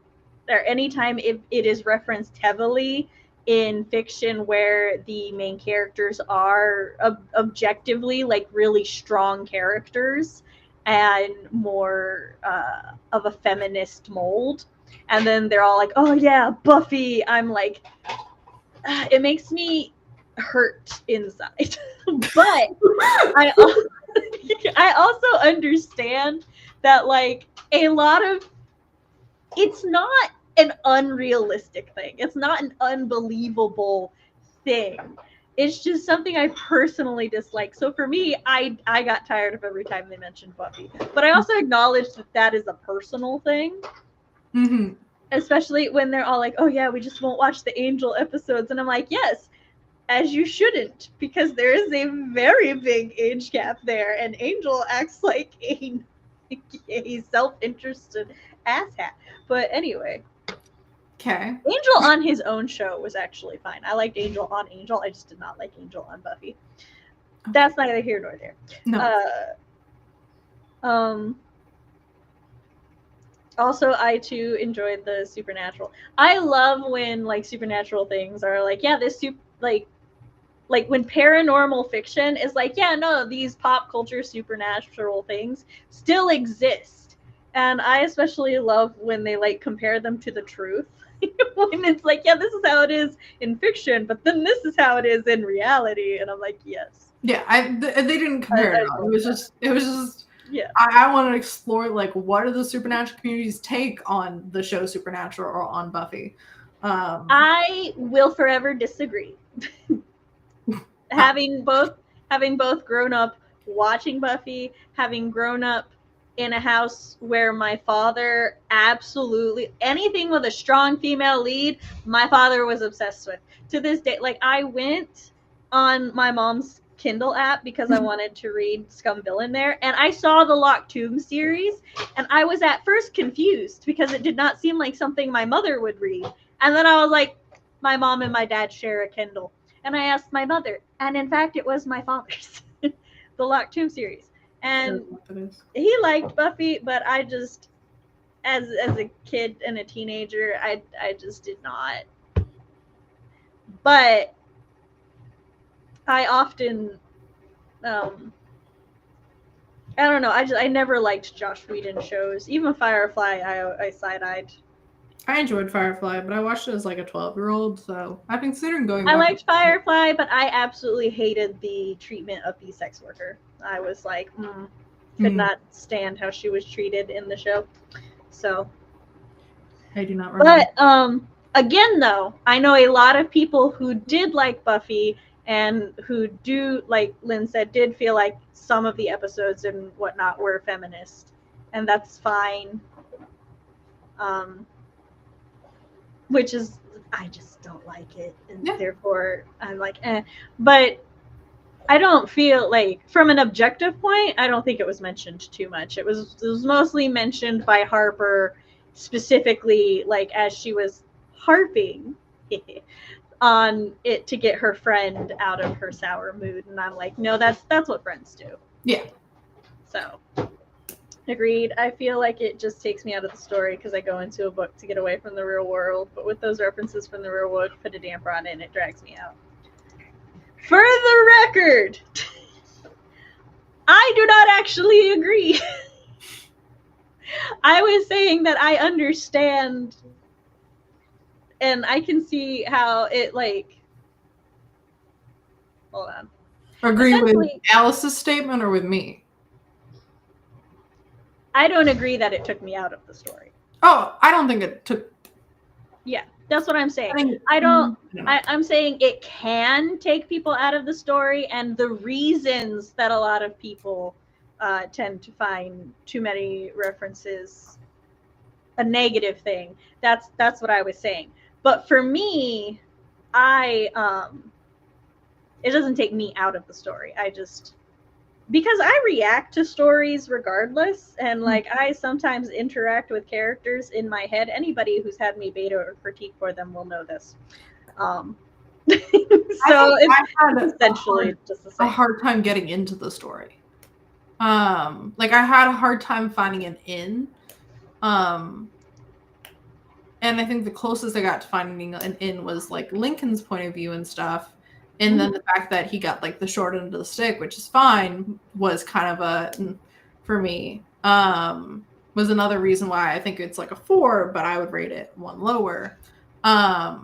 or anytime it is referenced heavily in fiction where the main characters are objectively like really strong characters and more of a feminist mold, and then they're all like, oh yeah, Buffy, I'm like, it makes me hurt inside. But I also understand that like a lot of, it's not an unrealistic thing. It's not an unbelievable thing. It's just something I personally dislike. So for me, I got tired of every time they mentioned Buffy. But I also acknowledge that is a personal thing. Especially when they're all like, oh yeah, we just won't watch the Angel episodes. And I'm like, yes, as you shouldn't, because there is a very big age gap there, and Angel acts like a self-interested asshat. But anyway. Okay. Angel on his own show was actually fine. I liked Angel on Angel. I just did not like Angel on Buffy. That's neither here nor there. No. Also, I too enjoyed the Supernatural. I love when like supernatural things are like, yeah, this like when paranormal fiction is like, yeah, no, these pop culture supernatural things still exist. And I especially love when they like compare them to the truth. when it's like, yeah, this is how it is in fiction, but then this is how it is in reality, and I'm like, yes. Yeah, they didn't compare it. It was just. Yeah. I want to explore like what are the supernatural community's take on the show Supernatural or on Buffy. I will forever disagree. having both grown up watching Buffy, having grown up in a house where my father absolutely anything with a strong female lead, my father was obsessed with. To this day, like I went on my mom's Kindle app because I wanted to read Scumvillain there, and I saw the Locked Tomb series, and I was at first confused because it did not seem like something my mother would read. And then I was like, my mom and my dad share a Kindle. And I asked my mother, and in fact, it was my father's, the Locked Tomb series. And he liked Buffy, but I just, as a kid and a teenager, I just did not. But I often, I don't know. I never liked Joss Whedon shows. Even Firefly, I side-eyed. I enjoyed Firefly, but I watched it as like a 12-year-old, so I've been considering going back. I liked Firefly, but I absolutely hated the treatment of the sex worker. I was like, could not stand how she was treated in the show. So I do not remember. But again, though, I know a lot of people who did like Buffy and who do, like Lynn said, did feel like some of the episodes and whatnot were feminist, and that's fine. Which is, I just don't like it, and therefore I'm like, eh. But I don't feel like, from an objective point, I don't think it was mentioned too much. It was mostly mentioned by Harper, specifically, like as she was harping on it to get her friend out of her sour mood, and I'm like, no, that's what friends do. Yeah. So. Agreed. I feel like it just takes me out of the story because I go into a book to get away from the real world, but with those references from the real world, put a damper on it and it drags me out. For the record, I do not actually agree. I was saying that I understand and I can see how it, like, hold on. Agree with Alice's statement or with me? I don't agree that it took me out of the story. Oh, I don't think it took. Yeah, that's what I'm saying. I'm saying it can take people out of the story, and the reasons that a lot of people tend to find too many references a negative thing. That's what I was saying. But for me, it doesn't take me out of the story. Because I react to stories regardless, and like I sometimes interact with characters in my head. Anybody who's had me beta or critique for them will know this. So it's essentially just the same. A hard time getting into the story. Like I had a hard time finding an in. And I think the closest I got to finding an in was like Lincoln's point of view and stuff. And then the fact that he got like the short end of the stick, which is fine, was kind of a, for me, was another reason why I think it's like a 4, but I would rate it 1 lower. Fair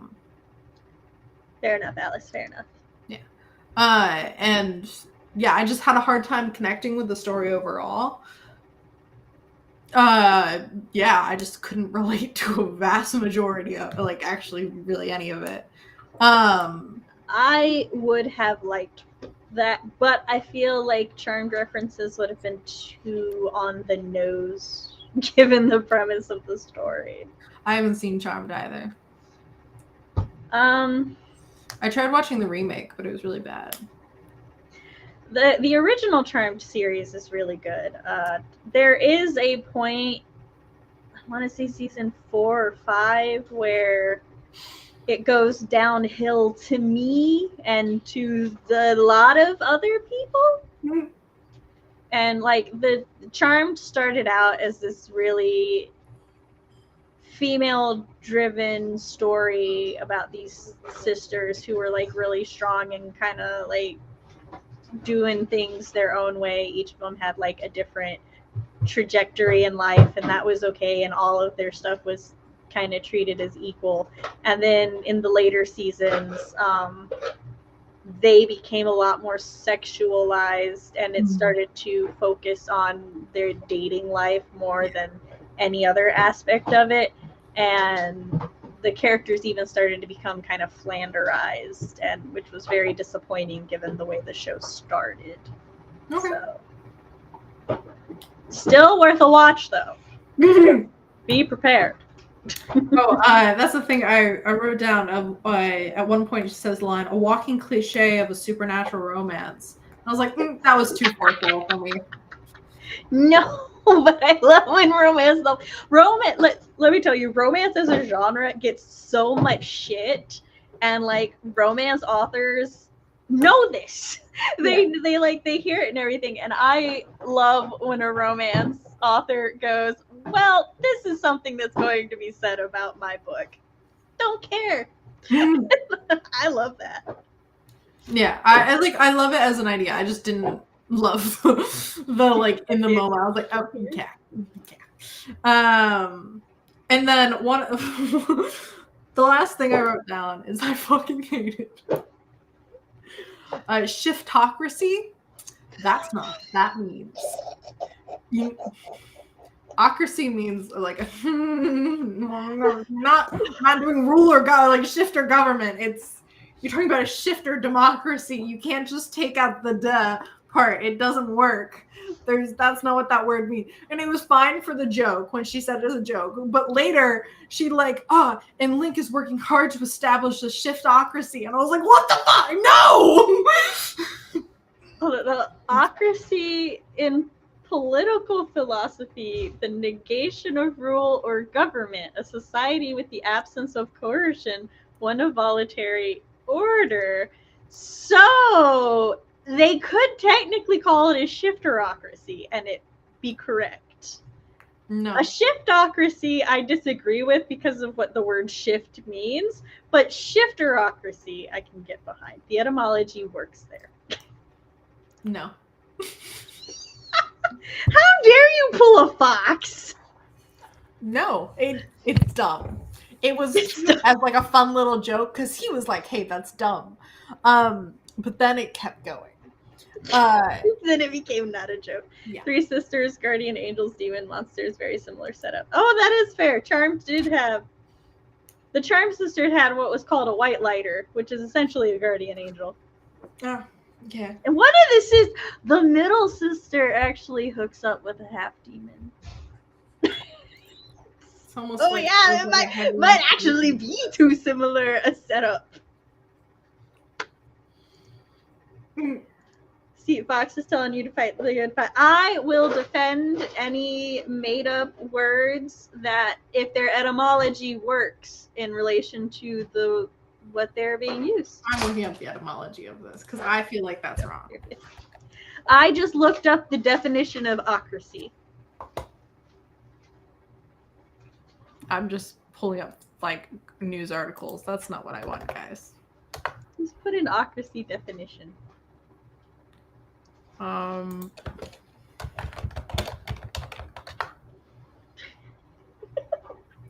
enough, Alice. Fair enough. Yeah. And yeah, I just had a hard time connecting with the story overall. Yeah, I just couldn't relate to a vast majority of, like, actually really any of it. I would have liked that, but I feel like Charmed references would have been too on the nose given the premise of the story. I haven't seen Charmed either. I tried watching the remake, but it was really bad. The original Charmed series is really good. There is a point, I want to say season 4 or 5, where it goes downhill to me and to a lot of other people. Mm-hmm. And like the Charmed started out as this really female-driven story about these sisters who were like really strong and kind of like doing things their own way. Each of them had like a different trajectory in life, and that was okay, and all of their stuff was kind of treated as equal. And then in the later seasons, they became a lot more sexualized, and it started to focus on their dating life more than any other aspect of it. And the characters even started to become kind of flanderized, and which was very disappointing given the way the show started. Okay. So, still worth a watch, though. Be prepared. That's the thing I wrote down. At one point, she says the line, "A walking cliche of a supernatural romance." I was like, that was too forceful for me. No, but I love when romance, though. Let me tell you, romance as a genre gets so much shit, and like romance authors know this. They hear it and everything, and I love when a romance author goes, well, this is something that's going to be said about my book. Don't care. I love that. Yeah, I love it as an idea. I just didn't love the like in the moment. I was like, oh, okay. And then the last thing I wrote down is I fucking hate it. Shiftocracy. That's not what that means. Ocracy means like not doing rule or like shift or government. You're talking about a shift or democracy. You can't just take out the duh part. It doesn't work. That's not what that word means. And it was fine for the joke when she said it as a joke. But later she like, and Link is working hard to establish a shiftocracy. And I was like, what the fuck? No! The ocracy in political philosophy, the negation of rule or government, a society with the absence of coercion, one of voluntary order. So they could technically call it a shifterocracy and it be correct. No. A shiftocracy I disagree with because of what the word shift means, but shifterocracy I can get behind. The etymology works there. No. How dare you pull a fox? No, it's dumb. It was as like a fun little joke because he was like, "Hey, that's dumb," but then it kept going. Then it became not a joke. Yeah. Three sisters, guardian angels, demon monsters, very similar setup. Oh, that is fair. The Charmed sisters had what was called a white lighter, which is essentially a guardian angel. Oh, yeah. And one of the middle sister actually hooks up with a half demon. It might actually be too similar a setup. See, Fox is telling you to fight the good fight. I will defend any made-up words that, if their etymology works in relation to what they're being used. I'm looking up the etymology of this because I feel like that's wrong. I just looked up the definition of ocracy. I'm just pulling up like news articles. That's not what I want, guys. Just put an ocracy definition.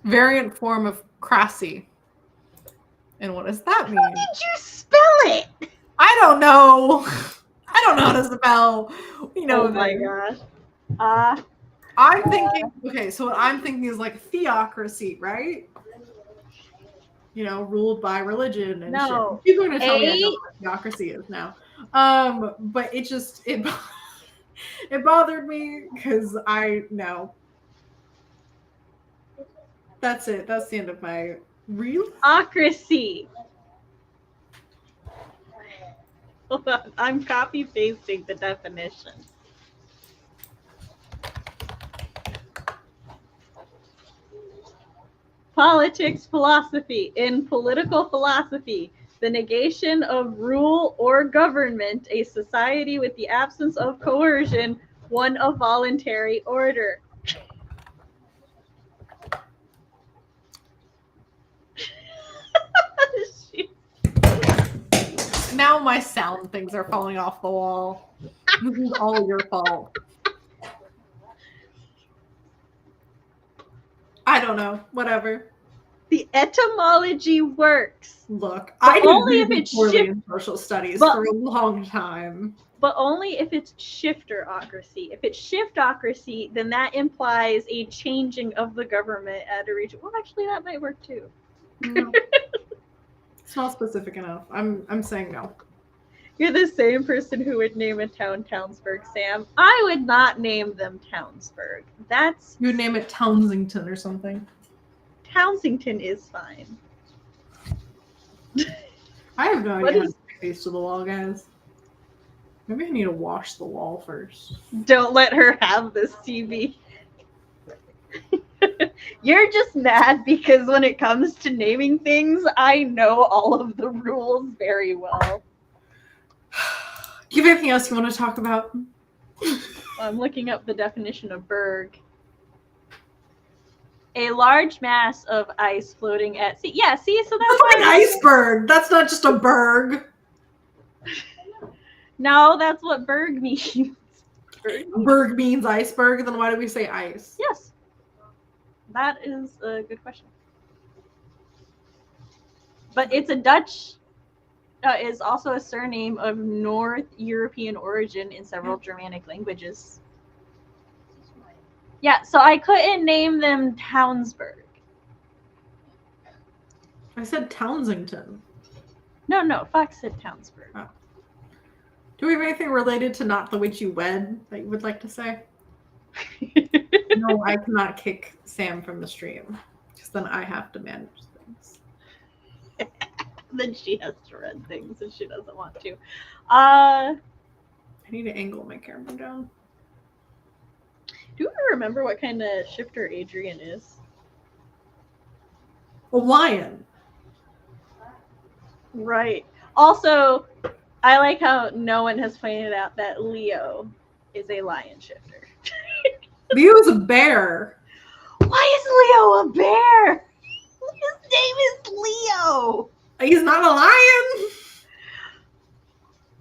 Variant form of crassy. And what does that mean? How did you spell it? I don't know. I don't know how to spell. Oh my gosh. I'm thinking, okay, so what I'm thinking is like theocracy, right? Ruled by religion and shit. People are going to tell me I know what theocracy is now. But it bothered me because I know. That's it. That's the end of my reel. Ocracy. Hold on. I'm copy pasting the definition. Politics philosophy. In political philosophy, the negation of rule or government, a society with the absence of coercion, one of voluntary order. Now my sound things are falling off the wall. This is all your fault. I don't know. Whatever. The etymology works. Look, But I did only if really it's poorly shift- in social studies but- for a long time. But only if it's shifterocracy. If it's shiftocracy, then that implies a changing of the government at a region. Well, actually, that might work too. No. It's not specific enough. I'm saying no. You're the same person who would name a town Townsburg, Sam. I would not name them Townsburg. That's You would name it Townsington or something. Townsington is fine. I have no What idea how is- to stick these to the wall, guys. Maybe I need to wash the wall first. Don't let her have this TV. You're just mad because when it comes to naming things, I know all of the rules very well. Do you have anything else you want to talk about? I'm looking up the definition of berg. A large mass of ice floating at sea. Yeah, see, so that's That's like an iceberg. That's not just a berg. No, that's what berg means. Berg means iceberg. Then why do we say ice? Yes. That is a good question. But it's a Dutch, is also a surname of North European origin in several Germanic languages. Yeah, so I couldn't name them Townsburg. I said Townsington. No, Fox said Townsburg. Oh. Do we have anything related to Not the Witch You Wed that you would like to say? No, I cannot kick Sam from the stream because then I have to manage things. Then she has to read things and she doesn't want to. I need to angle my camera down. Do you remember what kind of shifter Adrian is? A lion. Right. Also, I like how no one has pointed out that Leo is a lion shifter. Leo is a bear. Why is Leo a bear? His name is Leo. He's not a lion.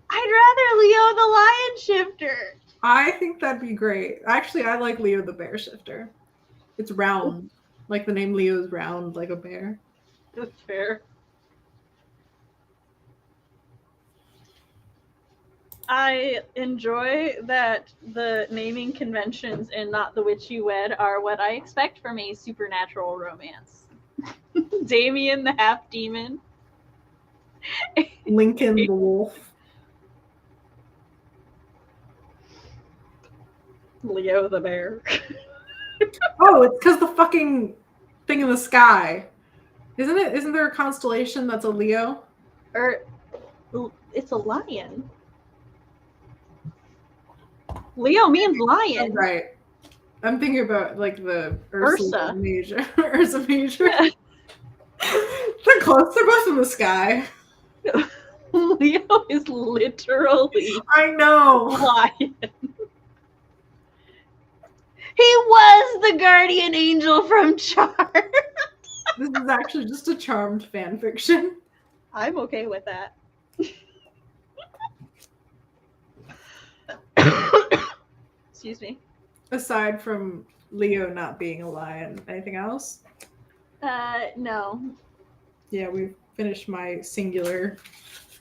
I'd rather Leo the lion shifter. I think that'd be great. Actually, I like Leo the bear shifter. It's round. Like the name Leo is round like a bear. That's fair. I enjoy that the naming conventions in Not the Witch You Wed are what I expect from a supernatural romance. Damien the half demon. Lincoln the wolf. Leo the bear. Oh, it's because the fucking thing in the sky. Isn't it? Isn't there a constellation that's a Leo? Or it's a lion. Leo means lion. Right. I'm thinking about like the Ursa. Major. Ursa Major. They're close. They're both in the sky. Leo is literally I know. lion. He was the guardian angel from Charmed. This is actually just a Charmed fan fiction. I'm okay with that. Excuse me. Aside from Leo not being a lion, anything else? No. Yeah, we've finished my singular.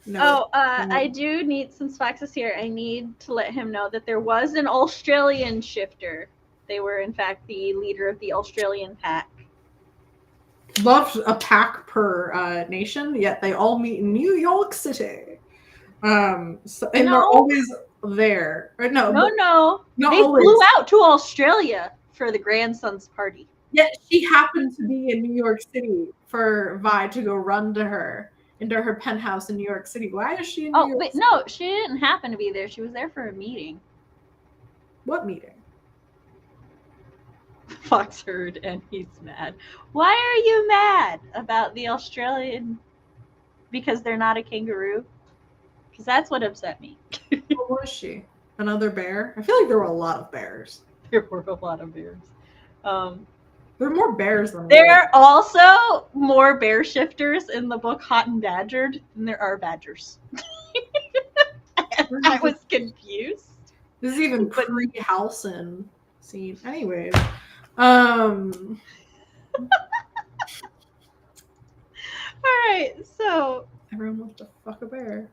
No. I do need, since Fox is here, I need to let him know that there was an Australian shifter. They were, in fact, the leader of the Australian pack. Loved a pack per nation, yet they all meet in New York City. And they're always there. Or no, They flew out to Australia for the grandson's party. Yet she happened to be in New York City for Vi to go run to her into her penthouse in New York City. Why is she in New York City? No, she didn't happen to be there. She was there for a meeting. What meeting? Fox heard and he's mad. Why are you mad about the Australian? Because they're not a kangaroo? Because that's what upset me. What was she? Another bear? I feel like there were a lot of bears. There were a lot of bears. There are more bears than there are also more bear shifters in the book Hot and Badgered than there are badgers. I was confused. This is even pre-Halcyon scene. Anyways. right, so everyone wants to fuck a bear.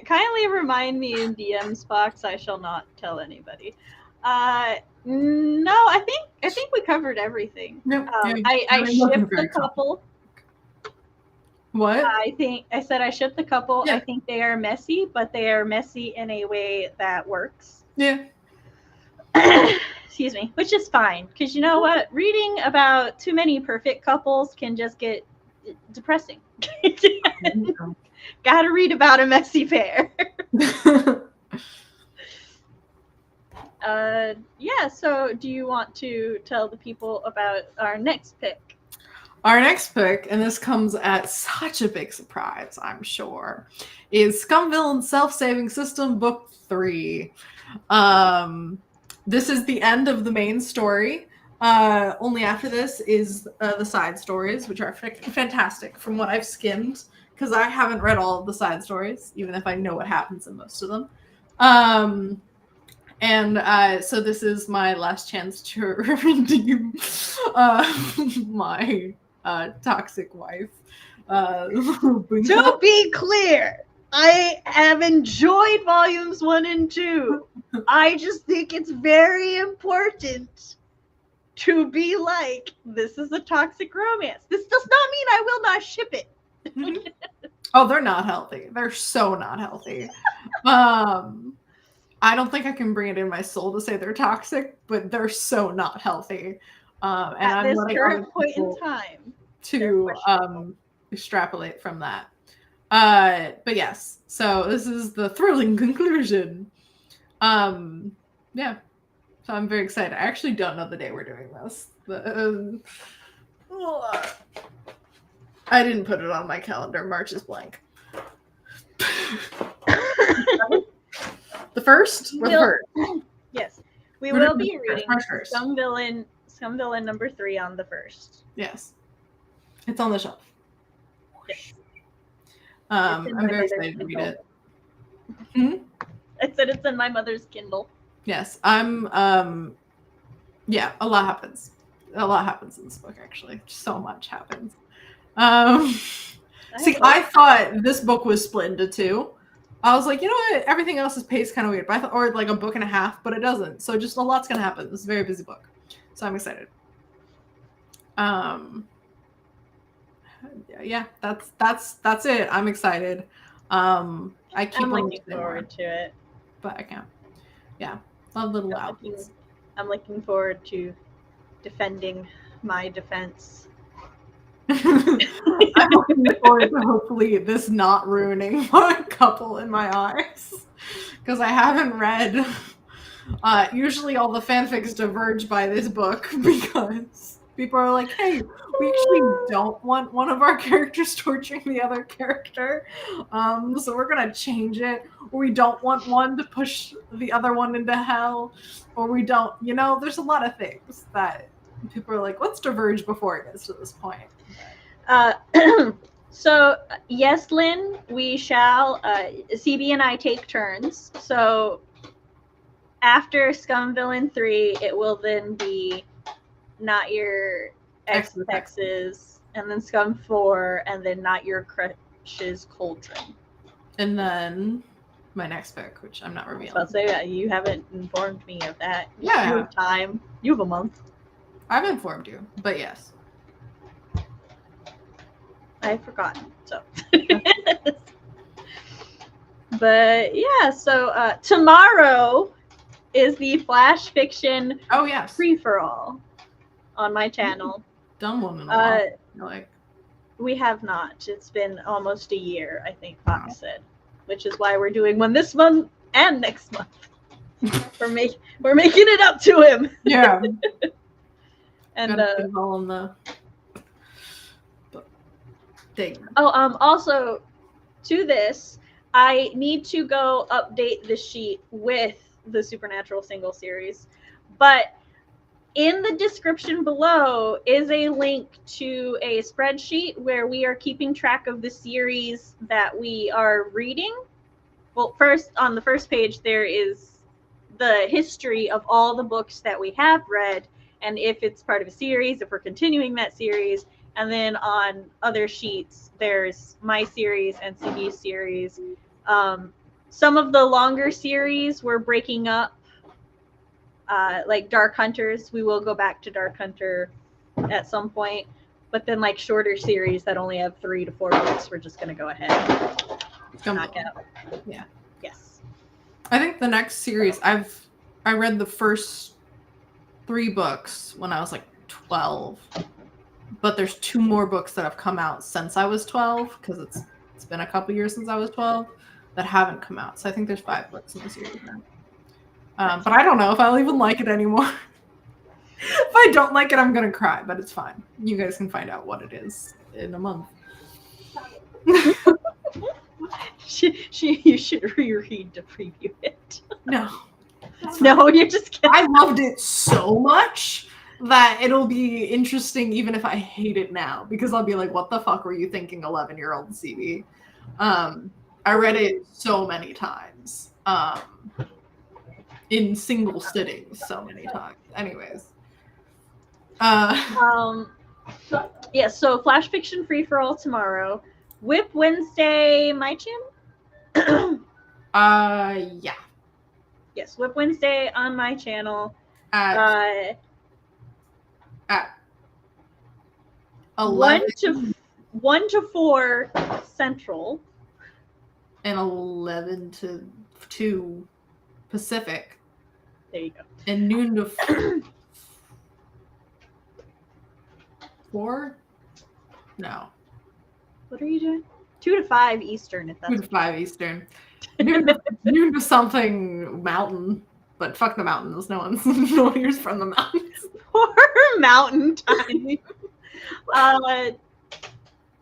Kindly remind me in DM's box. I shall not tell anybody. No, I think we covered everything. Nope. I shipped the couple. What? I said I shipped the couple. Yeah. I think they are messy, but they are messy in a way that works. Yeah. Excuse me, which is fine, because you know what? Reading about too many perfect couples can just get depressing. Gotta read about a messy pair. Yeah, so do you want to tell the people about our next pick? Our next pick, and this comes at such a big surprise, I'm sure, is Scumvillain Self-Saving System Book 3. This is the end of the main story. Only after this is the side stories, which are fantastic from what I've skimmed, because I haven't read all of the side stories, even if I know what happens in most of them. So this is my last chance to redeem my toxic wife. To be clear, I have enjoyed volumes 1 and 2. I just think it's very important to be like, this is a toxic romance. This does not mean I will not ship it. Oh, they're not healthy. They're so not healthy. I don't think I can bring it in my soul to say they're toxic, but they're so not healthy. And at I'm this current point in time to extrapolate from that. But yes, so this is the thrilling conclusion. Yeah, so I'm very excited. I actually don't know the day we're doing this. I didn't put it on my calendar. March is blank. The first? Or the first? Yes. We will be reading Scumvillain number 3 on the 1st. Yes. It's on the shelf. Yes. I'm very excited to read it. I said it's in my mother's Kindle. Yes. Yeah, a lot happens. A lot happens in this book, actually. So much happens. I thought this book was split into 2. I was like, you know what? Everything else is paced kind of weird. But I thought, or like a book and a half, but it doesn't. So just a lot's gonna happen. This is a very busy book. So I'm excited. Yeah, that's it. I'm excited. I'm looking forward to it. But I can't. Yeah. Love little albums. I'm looking forward to defending my defense. I'm looking forward to hopefully this not ruining my couple in my eyes. Because I haven't read usually all the fanfics diverge by this book because people are like, hey, we actually don't want one of our characters torturing the other character. So we're gonna change it. Or we don't want one to push the other one into hell. Or we don't, there's a lot of things that people are like, let's diverge before it gets to this point. So yes, Lynn, we shall. CB and I take turns. So after Scumvillain 3, it will then be Not Your Exes, and then Scum 4, and then Not Your Crush's Cauldron. And then my next book, which I'm not revealing. So I'll say that you haven't informed me of that. Yeah. You have time. You have a month. I've informed you, but yes. I've forgotten. So, but yeah. So tomorrow is the Flash Fiction free for all on my channel. Done one in a while. We have not. It's been almost a year, I think Fox said, which is why we're doing one this month and next month. we're making it up to him. Yeah. And all in the thing. Also to this, I need to go update the sheet with the Supernatural single series, but in the description below is a link to a spreadsheet where we are keeping track of the series that we are reading. Well, first on the first page there is the history of all the books that we have read, and if it's part of a series, if we're continuing that series. And then on other sheets, there's my series and CB's series. Some of the longer series we're breaking up, like Dark Hunters. We will go back to Dark Hunter at some point. But then like shorter series that only have 3 to 4 books, we're just going to go ahead and knock out. Yeah. Yes. I think the next series, I read the first 3 books when I was like 12. But there's 2 more books that have come out since I was 12, because it's been a couple years since I was 12, that haven't come out. So I think there's 5 books in the series now. But I don't know if I'll even like it anymore. If I don't like it, I'm going to cry, but it's fine. You guys can find out what it is in a month. You should reread to preview it. No. No, you're just kidding. I loved it so much that it'll be interesting even if I hate it now, because I'll be like, what the fuck were you thinking, 11-year-old CB? I read it so many times. In single sittings so many times. Anyways. Yeah, so Flash Fiction Free for All tomorrow. Whip Wednesday, my channel? Yeah. Yes, Whip Wednesday on my channel. At 1 to 4 Central. And 11 to 2 Pacific. There you go. And noon to 4? No. What are you doing? 2 to 5 Eastern, if that's 2 to 5 Eastern. Noon to something mountain. But fuck the mountains. No one hears from the mountains. Poor mountain time.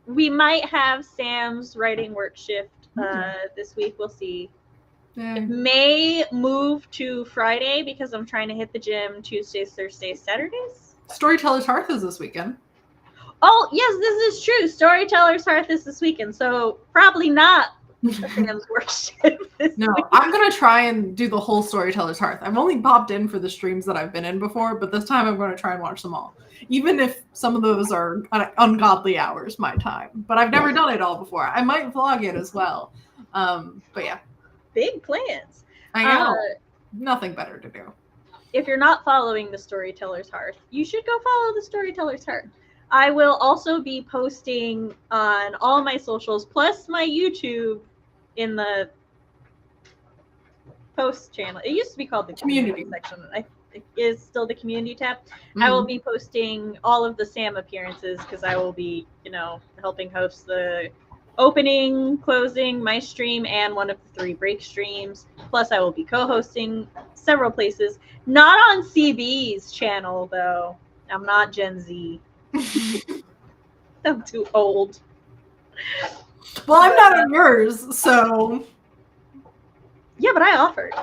We might have Sam's writing work shift this week. We'll see. Yeah. It may move to Friday because I'm trying to hit the gym Tuesdays, Thursdays, Saturdays. Storytellers Hearth is this weekend. Oh, yes, this is true. Storytellers Hearth is this weekend, so probably not Sam's work shift this No, week. I'm going to try and do the whole Storyteller's Hearth. I've only popped in for the streams that I've been in before, but this time I'm going to try and watch them all. Even if some of those are ungodly hours, my time. But I've never done it all before. I might vlog it as well. But yeah. Big plans. I know. Nothing better to do. If you're not following the Storyteller's Hearth, you should go follow the Storyteller's Hearth. I will also be posting on all my socials, plus my YouTube in the post channel. It used to be called the community section. It is still the community tab. Mm-hmm. I will be posting all of the Sam appearances because I will be, helping host the opening, closing, my stream, and one of the 3 break streams. Plus, I will be co-hosting several places. Not on CB's channel, though. I'm not Gen Z. I'm too old. Well, I'm not on yours, so. Yeah, but I offered.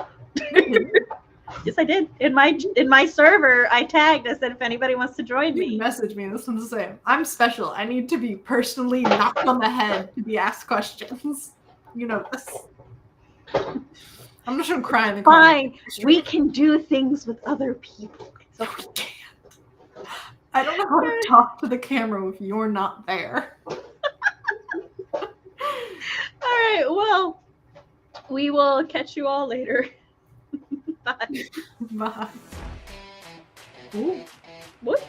Yes, I did. In my server, I tagged. I said, if anybody wants to join me. Message me. This one's the same. I'm special. I need to be personally knocked on the head to be asked questions. You know this. I'm just gonna cry in the corner. Fine. We can do things with other people. So we can't. I don't know how to talk to the camera if you're not there. All right. Well, we will catch you all later. Bye. Bye. Ooh. What?